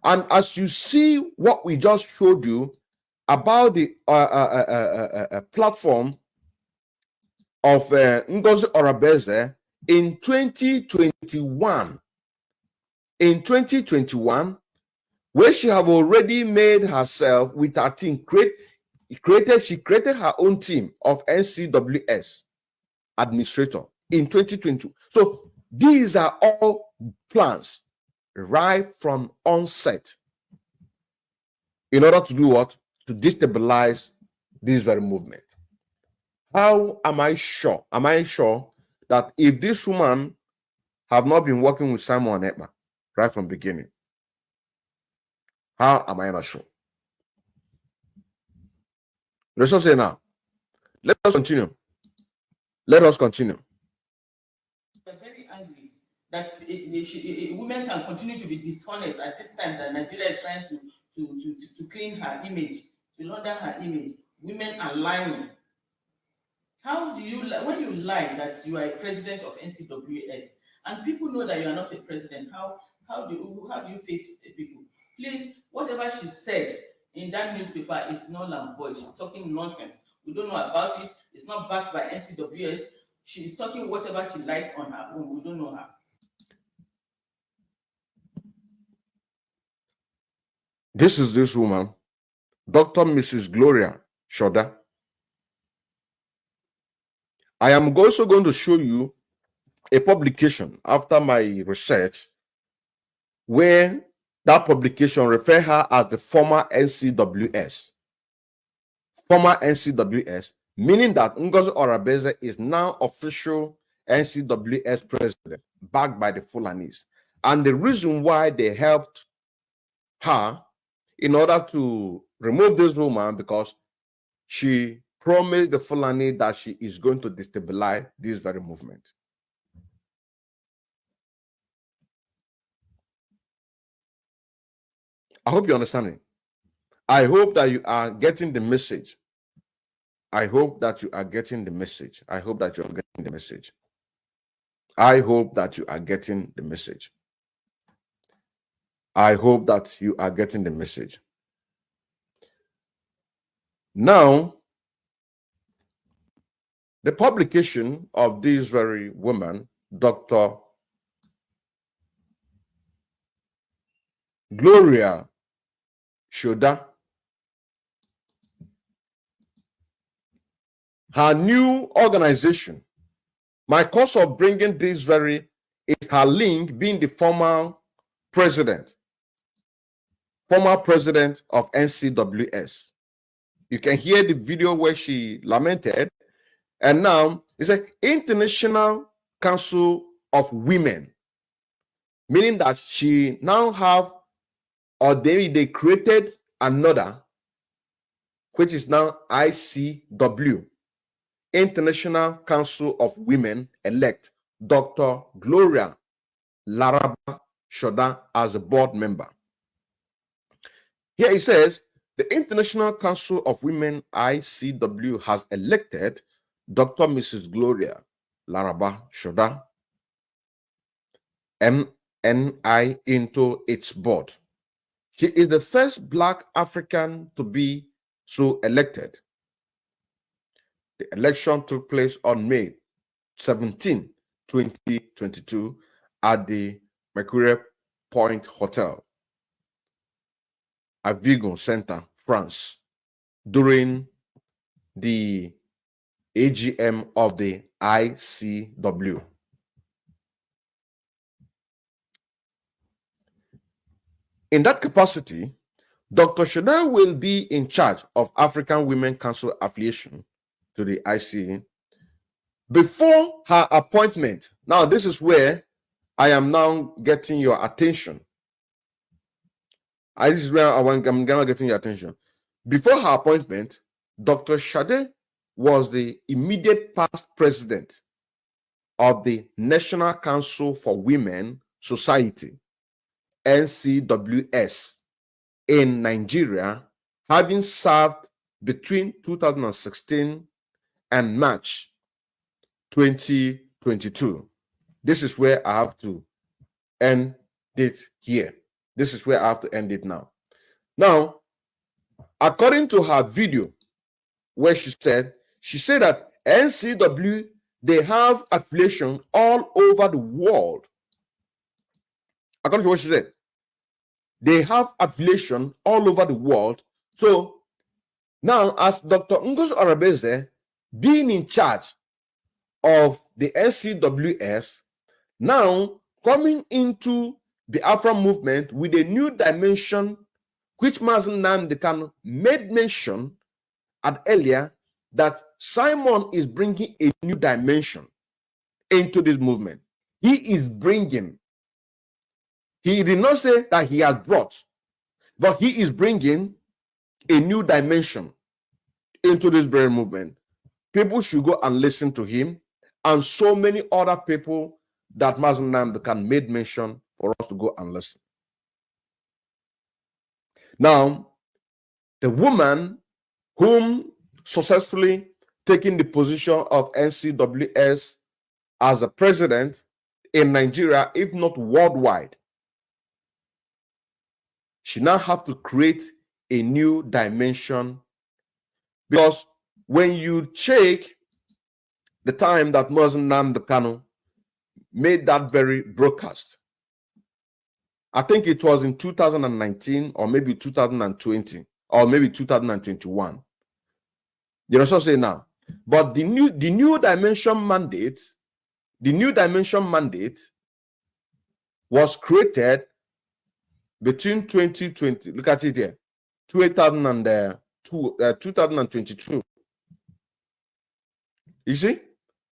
and as you see what we just showed you about the platform of Ngozi Orabueze in 2021, where she have already made herself with her team, she created her own team of NCWS administrator in 2022. So these are all plans right from onset in order to do what? To destabilize this very movement. How am I sure? Am I sure that if this woman have not been working with Simon and Ekpa right from the beginning, how am I not sure? Let's not say now. Let us continue. Let us continue.
We're very angry that women can continue to be dishonest at this time that Nigeria is trying to clean her image, to launder her image. Women are lying. How do you, when you lie that you are a president of NCWS and people know that you are not a president, how do you face people? Please, whatever she said in that newspaper is null and void. She's talking nonsense. We don't know about it. It's not backed by NCWS. She is talking whatever she likes on her own. We don't know her.
This is this woman, Dr. Mrs. Gloria Shoda. I am also going to show you a publication after my research where that publication refer her as the former NCWS. Former NCWS, meaning that Ngozi Orabueze is now official NCWS president, backed by the Fulanis. And the reason why they helped her in order to remove this woman, because she promised the Fulani that she is going to destabilize this very movement. I hope you understand it. I hope that you are getting the message. I hope that you are getting the message. I hope that you are getting the message. I hope that you are getting the message. I hope that you are getting the message. Now, the publication of this very woman, Dr. Gloria Shoda, her new organization. My cause of bringing this very is her link being the former president of NCWS. You can hear the video where she lamented, and now it's an International Council of Women, meaning that she now have, or they created another, which is now ICW, International Council of Women, elect Dr. Gloria Laraba Shoda as a board member. Here it says, the International Council of Women, ICW, has elected Dr. Mrs. Gloria Laraba Shoda, MNI, into its board. She is the first Black African to be so elected. The election took place on May 17, 2022 at the Mercure Point Hotel, Avignon Center, France, during the AGM of the ICW. In that capacity, Dr. Shoda will be in charge of African Women Council affiliation to the IC. Before her appointment, now this is where I am now getting your attention. This is where I'm gonna getting your attention. Before her appointment, Dr. Shoda was the immediate past president of the National Council for Women Society, NCWS, in Nigeria, having served between 2016 and March 2022. This is where I have to end it here. This is where I have to end it now. Now, according to her video, where she said that NCW, they have affiliation all over the world. According to what she said, they have affiliation all over the world. So now, as Dr. Ngozi Orabueze being in charge of the NCWS, now coming into the Afro movement with a new dimension, which Mazi Nnamdi Kanu made mention at earlier, that Simon is bringing a new dimension into this movement. He is bringing, he did not say that he has brought, but he is bringing a new dimension into this very movement. People should go and listen to him, and so many other people that Mazi Nnamdi Kanu made mention for us to go and listen. Now, the woman whom successfully taking the position of NCWS as a president in Nigeria, if not worldwide, she now have to create a new dimension, because when you check the time that Musa Nnadi Kanu made that very broadcast, I think it was in 2019 or maybe 2020 or maybe 2021. You know what I'm saying now? But the new Dimension Mandate, was created between 2020. Look at it here, 2022. You see,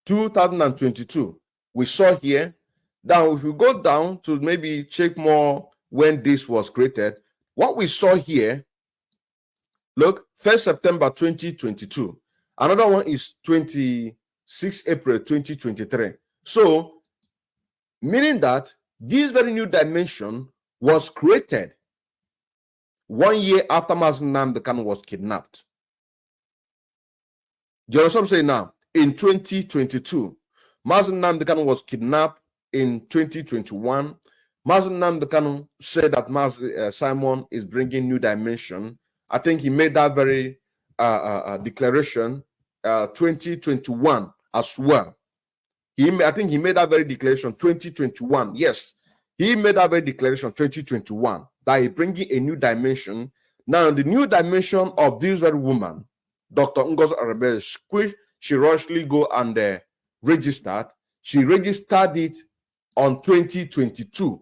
2022. We saw here. Now, if we go down to maybe check more when this was created, what we saw here, look, 1st September 2022. Another one is 26 April 2023. So, meaning that this very new dimension was created 1 year after Musa Nnadi Kanu was kidnapped. Do you know what I'm saying now? In 2022, Musa Nnadi Kanu was kidnapped. In 2021, Musa Nnadi Kanu said that Simon is bringing new dimension. I think he made that very declaration 2021 as well. I think he made that very declaration 2021. Yes, he made that very declaration 2021 that he's bringing a new dimension. Now, the new dimension of this very woman, Dr. Ngozi Orabueze, she rushly go and registered. She registered it on 2022.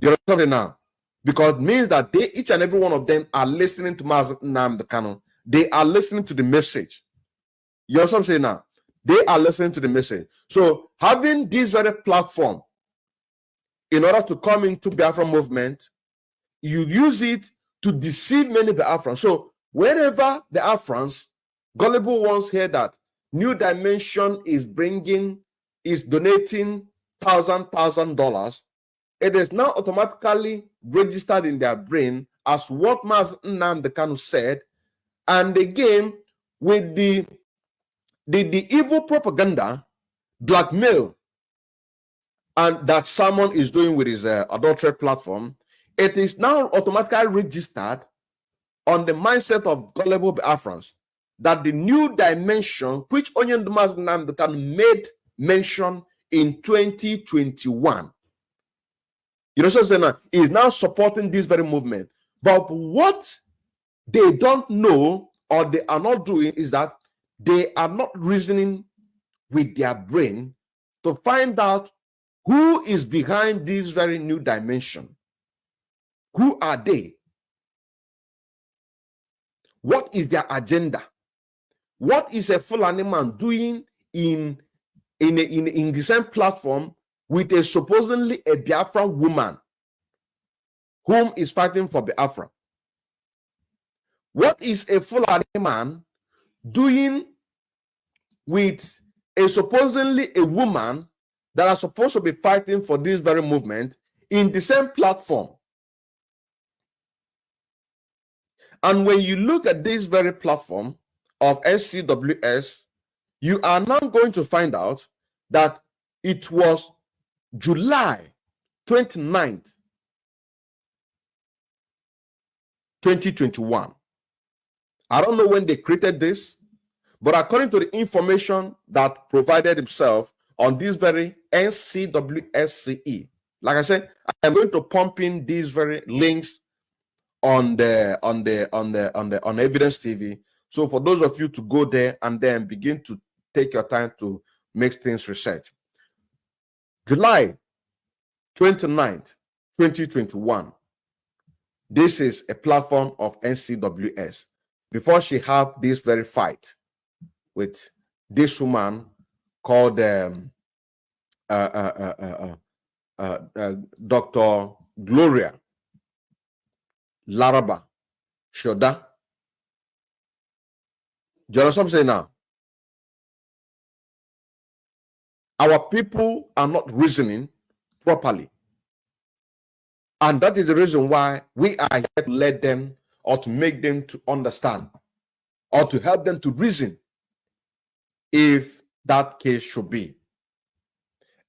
You understand now? Because it means that each and every one of them are listening to Musa Nnadi Kanu. They are listening to the message. You know what I'm saying now? They are listening to the message. So having this very platform in order to come into Biafra movement, you use it to deceive many Biafrans. So whenever the Biafrans, gullible ones, hear that New Dimension is donating $1,000, it is now automatically registered in their brain as what Musa Nnadi Kanu said, and again with the evil propaganda, blackmail, and that Simon is doing with his adultery platform, it is now automatically registered on the mindset of gullible Biafrans that the new dimension, which Musa Nnadi Kanu made mention in 2021, you know, so is now supporting this very movement. But what they don't know or they are not doing is that they are not reasoning with their brain to find out who is behind this very new dimension. Who are they? What is their agenda? What is a Fulani man doing in the same platform with a supposedly a Biafran woman whom is fighting for Biafra? What is a Fulani man doing with a supposedly a woman that are supposed to be fighting for this very movement in the same platform? And when you look at this very platform of SCWS, you are now going to find out that it was July 29th, 2021. I don't know when they created this, but according to the information that provided himself on this very NCWSCE, like I said, I'm going to pump in these very links on Evidence TV. So for those of you to go there and then begin to take your time to make things research. July 29th, 2021. This is a platform of NCWS. Before she had this very fight with this woman called Dr. Gloria Laraba Shoda. Do you understand what I'm saying now? Our people are not reasoning properly. And that is the reason why we are here to let them or to make them to understand or to help them to reason if that case should be.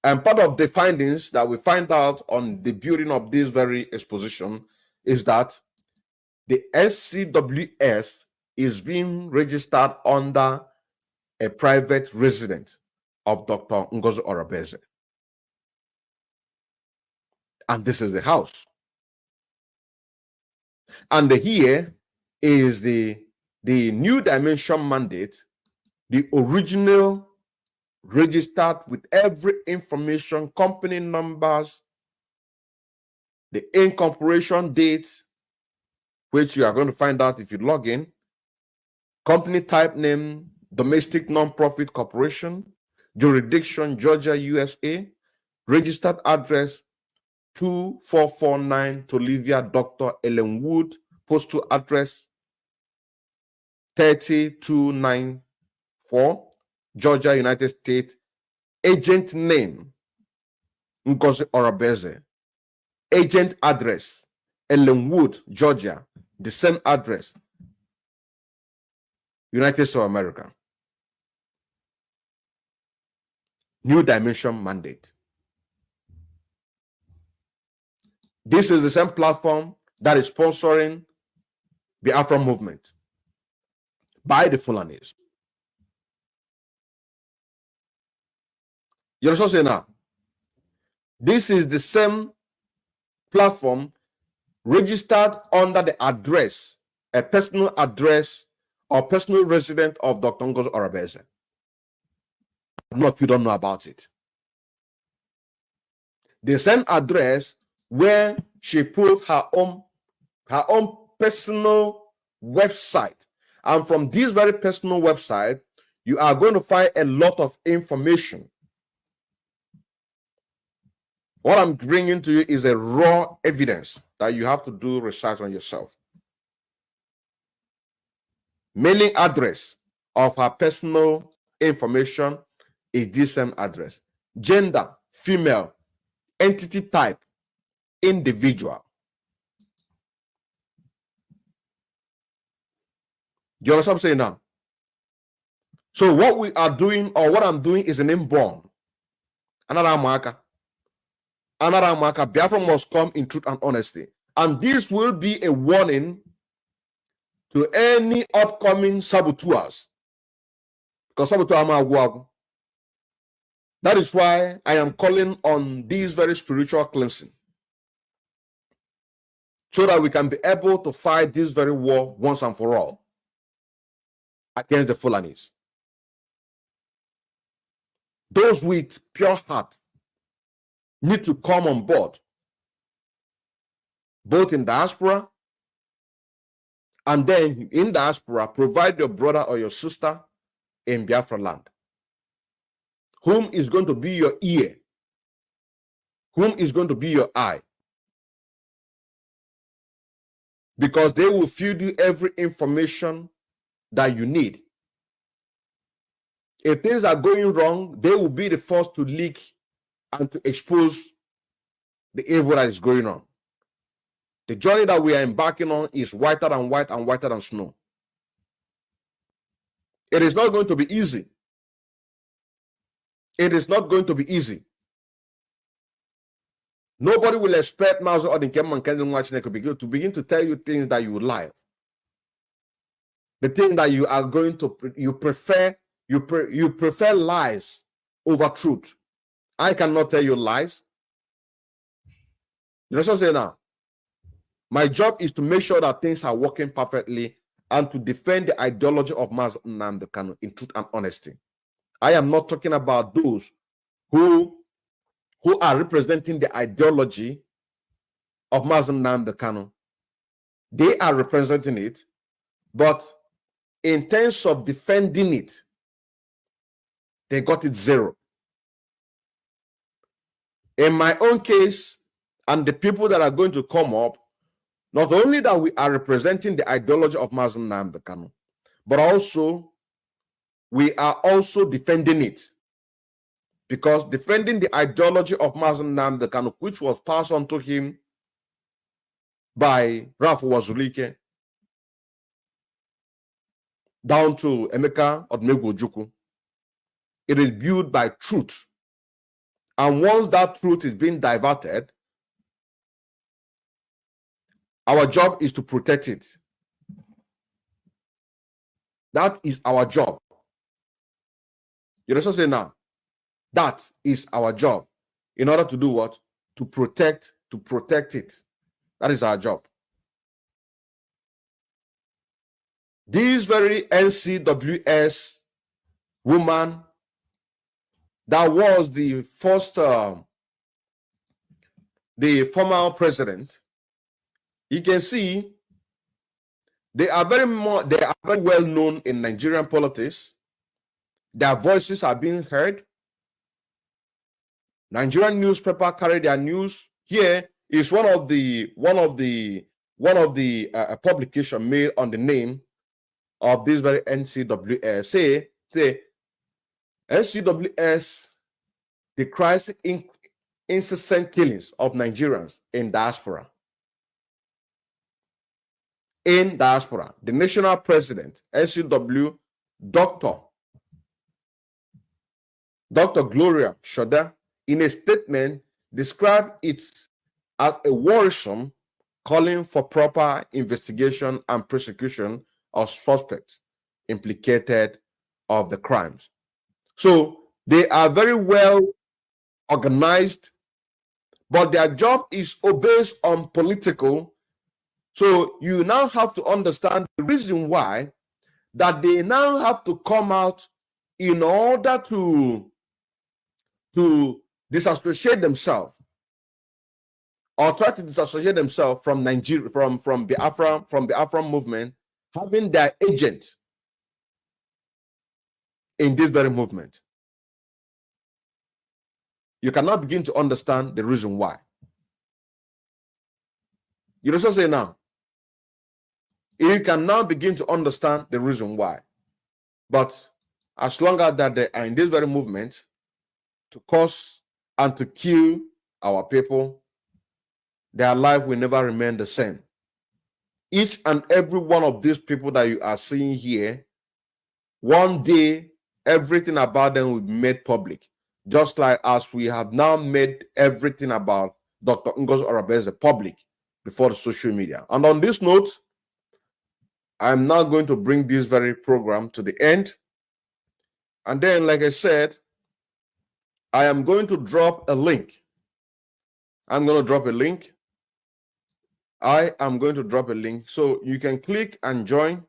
And part of the findings that we find out on the building of this very exposition is that the SCWS is being registered under a private residence of Dr. Ngozi Orabueze. And this is the house. And here is the new Dimension Mandate, the original, registered with every information, company numbers, the incorporation dates, which you are going to find out if you log in, company type name, domestic non-profit corporation, jurisdiction, Georgia, USA, registered address, 2449 Tolivia Dr. Ellen Wood, postal address 30294, Georgia, United States, agent name, Ngozi Orabueze, agent address, Ellen Wood, Georgia, the same address, United States of America. New Dimension Mandate. This is the same platform that is sponsoring the Afro movement by the Fulanis. You understand what I'm saying now? This is the same platform registered under the address, a personal address or personal resident of Dr. Ngozi Orabueze. I don't know if you don't know about it. The same address where she put her own personal website. And from this very personal website, you are going to find a lot of information. What I'm bringing to you is a raw evidence that you have to do research on yourself. Mailing address of her personal information is this same address. Gender, female. Entity type, individual. Do you understand what I'm saying now? So what we are doing, or what I'm doing, is an inborn. Another marker. Another marker. Biafra must come in truth and honesty. And this will be a warning to any upcoming saboteurs. Because saboteurs are my. That is why I am calling on this very spiritual cleansing, so that we can be able to fight this very war once and for all against the Fulanis. Those with pure heart need to come on board, both in diaspora and then in diaspora, provide your brother or your sister in Biafra land. Whom is going to be your ear? Whom is going to be your eye? Because they will feed you every information that you need. If things are going wrong, they will be the first to leak and to expose the evil that is going on. The journey that we are embarking on is whiter and white and whiter than snow. It is not going to be easy. It is not going to be easy. Nobody will expect Musa to begin to tell you things that you would like. The thing that you are going to, you prefer lies over truth. I cannot tell you lies. You know what I'm saying now? My job is to make sure that things are working perfectly and to defend the ideology of Musa Nnadi Kanu in truth and honesty. I am not talking about those who are representing the ideology of Musa Nnadi Kanu. They are representing it, but in terms of defending it, they got it zero. In my own case, and the people that are going to come up, not only that we are representing the ideology of Musa Nnadi Kanu, but also we are also defending it. Because defending the ideology of Musa Nnadi Kanu, which was passed on to him by Ralph Wazulike down to Emeka Odumegwu, it is built by truth. And once that truth is being diverted, our job is to protect it. That is our job. You understand what I'm saying now? That is our job. In order to do what? To protect it. That is our job. This very NCWS woman that was the first, the former president, you can see they are very well known in Nigerian politics. Their voices are being heard. Nigerian newspaper carry their news. Here is one of the publication made on the name of this very NCWS. Say NCWS decries incessant killings of Nigerians in diaspora. In diaspora, the national president, NCW, Dr. Gloria Shoda, in a statement, described it as a worrisome, calling for proper investigation and prosecution of suspects implicated of the crimes. So they are very well organized, but their job is based on political. So you now have to understand the reason why that they now have to come out in order to disassociate themselves or try to disassociate themselves from Nigeria, from the Biafran movement, having their agent in this very movement. You cannot begin to understand the reason why. You know what I'm saying now? You can now begin to understand the reason why. But as long as that they are in this very movement to cause and to kill our people, their life will never remain the same. Each and every one of these people that you are seeing here, one day, everything about them will be made public. Just like as we have now made everything about Dr. Ngozi Orabueze public before the social media. And on this note, I'm now going to bring this very program to the end. And then, like I said, I am going to drop a link. I'm going to drop a link. I am going to drop a link. So you can click and join.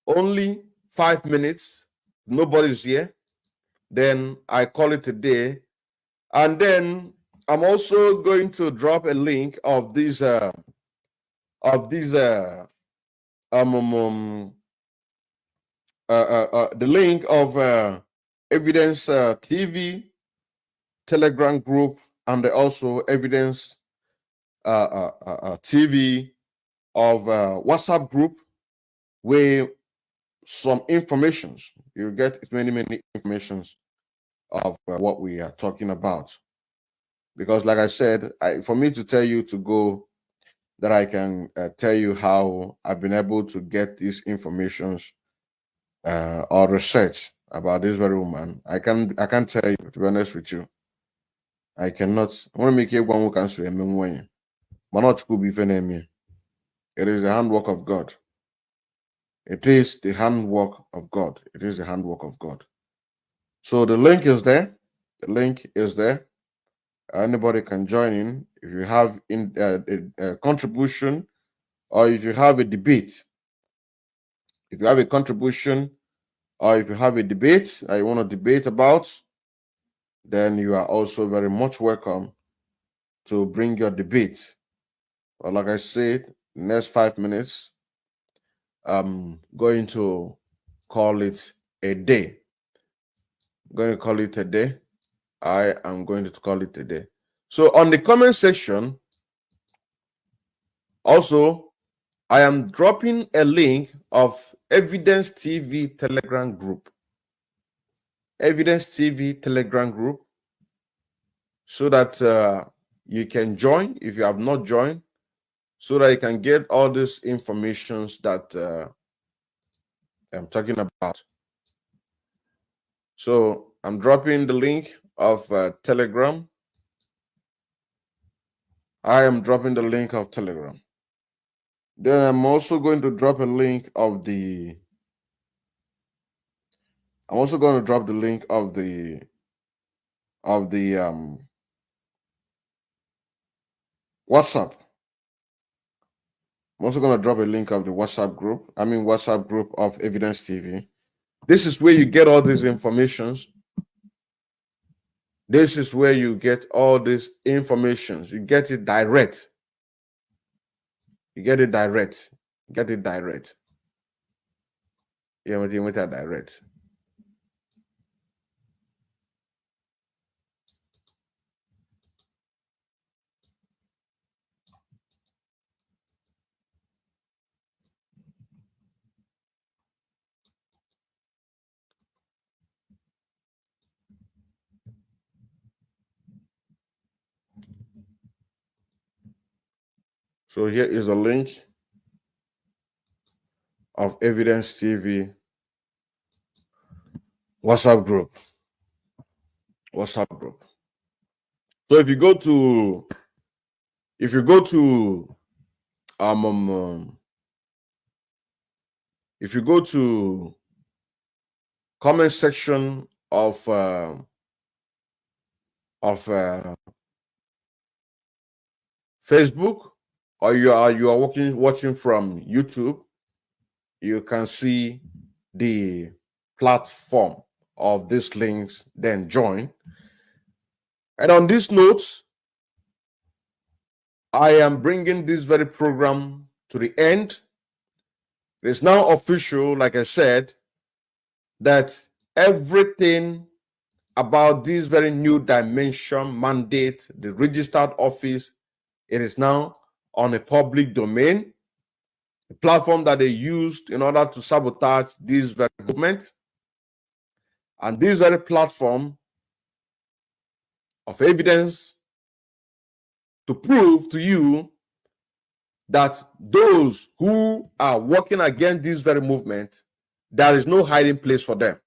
Only 5 minutes. Nobody's here. Then I call it a day. And then I'm also going to drop a link of these the link of Evidence TV, Telegram group, and also Evidence TV of WhatsApp group, where some informations you get many informations of what we are talking about. Because, like I said, for me to tell you to go, that I can tell you how I've been able to get these informations or research about this very woman. I can't tell you, to be honest with you. I cannot. I want to make one who can say, but not could be me. It is the handwork of God. It is the handwork of God. It is the handwork of God. So the link is there. The link is there. Anybody can join in. If you have a contribution, or if you have a debate, if you have a contribution, or if you have a debate that you want to debate about, then you are also very much welcome to bring your debate. But like I said, next 5 minutes, I'm going to call it a day. I'm going to call it a day. I am going to call it a day. So on the comment section, also, I am dropping a link of Evidence TV Telegram group. Evidence TV Telegram group, so that you can join if you have not joined, so that you can get all these informations that I'm talking about. So I'm dropping the link of Telegram. I am dropping the link of Telegram. Then I'm also going to drop a link of the I'm also going to drop the link of the WhatsApp. I'm also going to drop a link of the WhatsApp group. WhatsApp group of Evidence TV. This is where you get all these informations. This is where you get all these informations. You get it direct. You get it direct. Get it direct. Yeah, with that direct. So here is the link of Evidence TV WhatsApp group. WhatsApp group. So if you go to comment section of Facebook, or you are watching from YouTube, you can see the platform of these links. Then join. And on this note, I am bringing this very program to the end. It is now official, like I said, that everything about this very new Dimension Mandate, the registered office, it is now on a public domain, a platform that they used in order to sabotage this very movement. And this very platform of evidence to prove to you that those who are working against this very movement, there is no hiding place for them.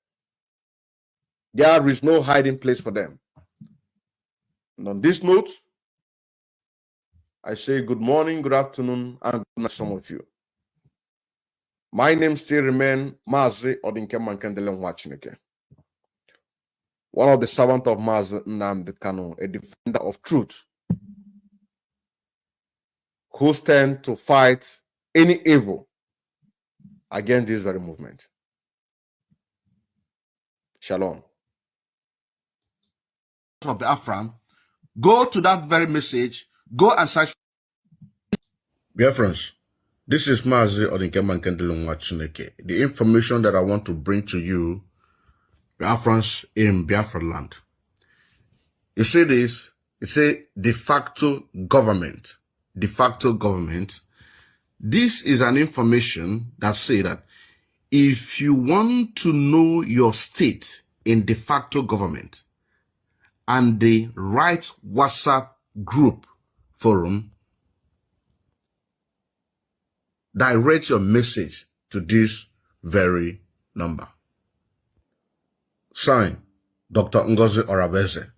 There is no hiding place for them. And on this note, I say good morning, good afternoon, and good night to some of you. My name still remains Mazi Odinkemankendele Nwachineke, one of the servants of Mazi Nnamdi Kanu, a defender of truth, who stand to fight any evil against this very movement. Shalom. Of Biafran, go to that very message, go and search. Biafrans, this is Mazi Odinkemankendele Nwachineke. The information that I want to bring to you, Biafrans in Biafra land. You see this? It's a de facto government. De facto government. This is an information that say that if you want to know your state in de facto government and the right WhatsApp group forum, direct your message to this very number. Sign, Dr. Ngozi Orabueze.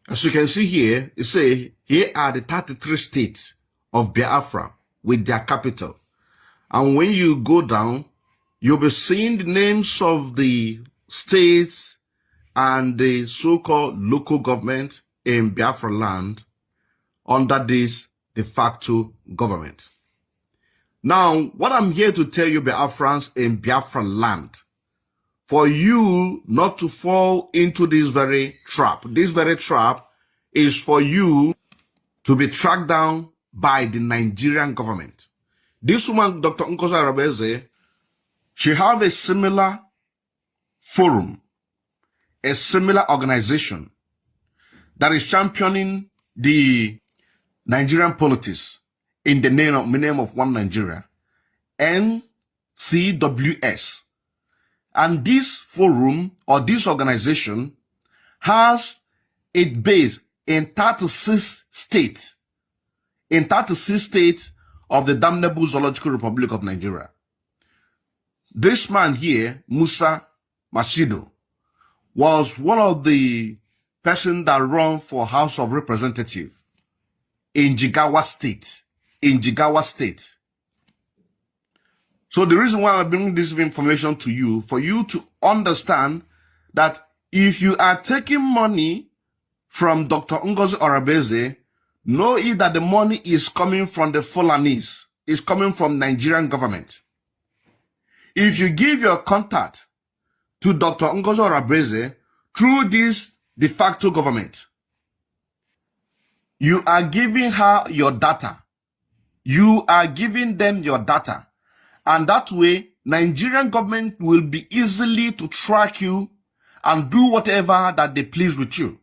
As you can see here, it says, here are the 33 states of Biafra with their capital. And when you go down, you'll be seeing the names of the states and the so-called local government in Biafra land under this de facto government. Now, what I'm here to tell you, Biafrans in Biafra land, for you not to fall into this very trap. This very trap is for you to be tracked down by the Nigerian government. This woman, Dr. Ngozi Orabueze, she have a similar forum, a similar organization that is championing the Nigerian politics in the name of one Nigeria, NCWS. And this forum or this organization has its base in 36 states, of the damnable Zoological Republic of Nigeria. This man here, Musa Maccido, was one of the person that run for House of Representatives in Jigawa State. So the reason why I'm bringing this information to you, for you to understand that if you are taking money from Dr. Ngozi Orabueze, know it that the money is coming from the Fulanese, is coming from Nigerian government. If you give your contact to Dr. Ngozi Orabueze through this de facto government, you are giving her your data. You are giving them your data. And that way, Nigerian government will be easily to track you and do whatever that they please with you.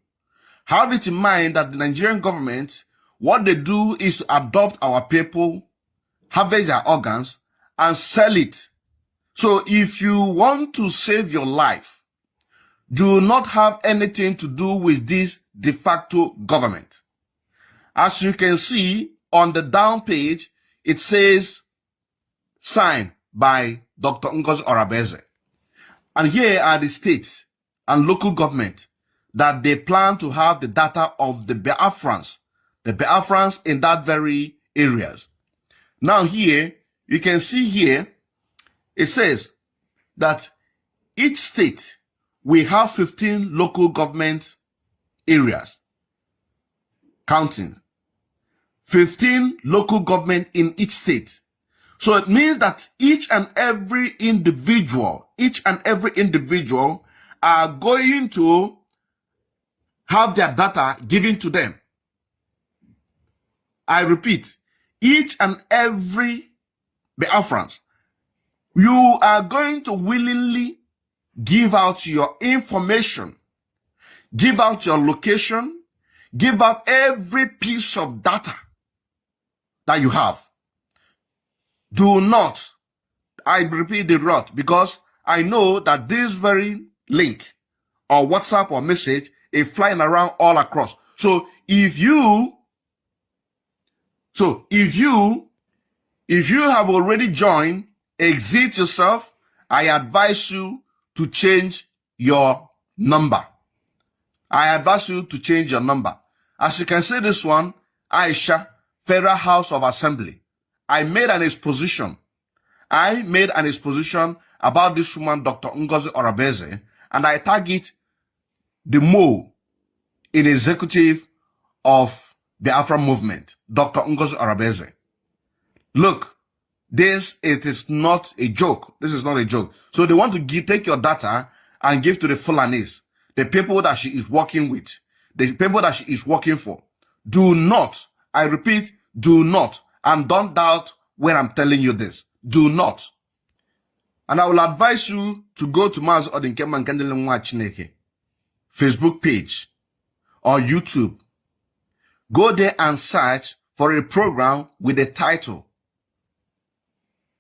Have it in mind that the Nigerian government, what they do is to adopt our people, harvest their organs, and sell it. So if you want to save your life, do not have anything to do with this de facto government. As you can see on the down page, it says, signed by Dr. Ngozi Orabueze. And here are the states and local government that they plan to have the data of the Biafrans in that very areas. Now here, you can see here, it says that each state will have 15 local government areas. Counting. 15 local government in each state. So it means that each and every individual are going to have their data given to them. I repeat, each and every Biafrans, you are going to willingly give out your information, give out your location, give out every piece of data that you have. Do not, I repeat the word, because I know that this very link or WhatsApp or message is flying around all across. So if you have already joined, exit yourself, I advise you to change your number. As you can see this one, Aisha, Federal House of Assembly. I made an exposition about this woman, Dr. Ngozi Orabueze, and I target the Mo in executive of the Biafra movement, Dr. Ngozi Orabueze. Look, it is not a joke. This is not a joke. So they want to take your data and give to the Fulanese, the people that she is working with, the people that she is working for. Do not, I repeat, do not, and don't doubt when I'm telling you this. Do not. And I will advise you to go to Mazi Odinkema Nkandele Nwa Chineke Facebook page or YouTube. Go there and search for a program with the title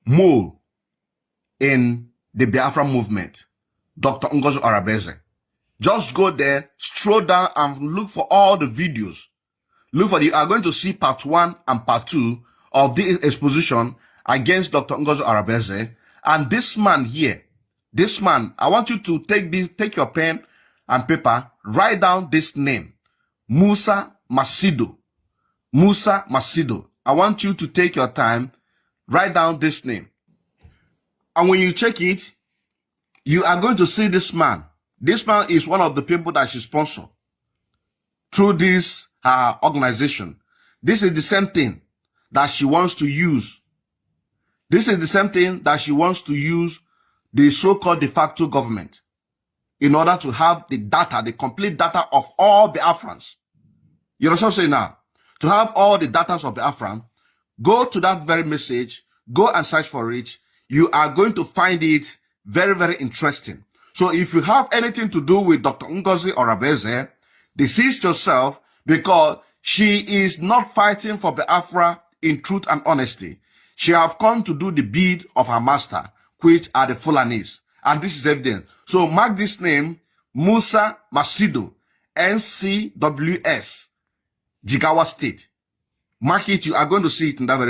More in the Biafra movement, Dr. Ngozi Orabueze. Just go there, stroll down and look for all the videos. You are going to see part 1 and part 2 of this exposition against Dr. Ngozi Orabueze. And this man here, I want you to take your pen and paper, write down this name, Musa Maccido. Musa Maccido. I want you to take your time, write down this name. And when you check it, you are going to see this man. This man is one of the people that she sponsored through this organization. This is the same thing that she wants to use. This is the same thing that she wants to use the so-called de facto government in order to have the data, the complete data of all the Biafrans. You know what I'm saying now? To have all the data of the Biafran, go to that very message, go and search for it. You are going to find it very, very interesting. So if you have anything to do with Dr. Ngozi Orabueze, desist yourself, because she is not fighting for Biafra in truth and honesty. She have come to do the bid of her master, which are the Fulanese. And this is evident. So mark this name, Musa Maccido, NCWS, Jigawa State. Mark it, you are going to see it in that very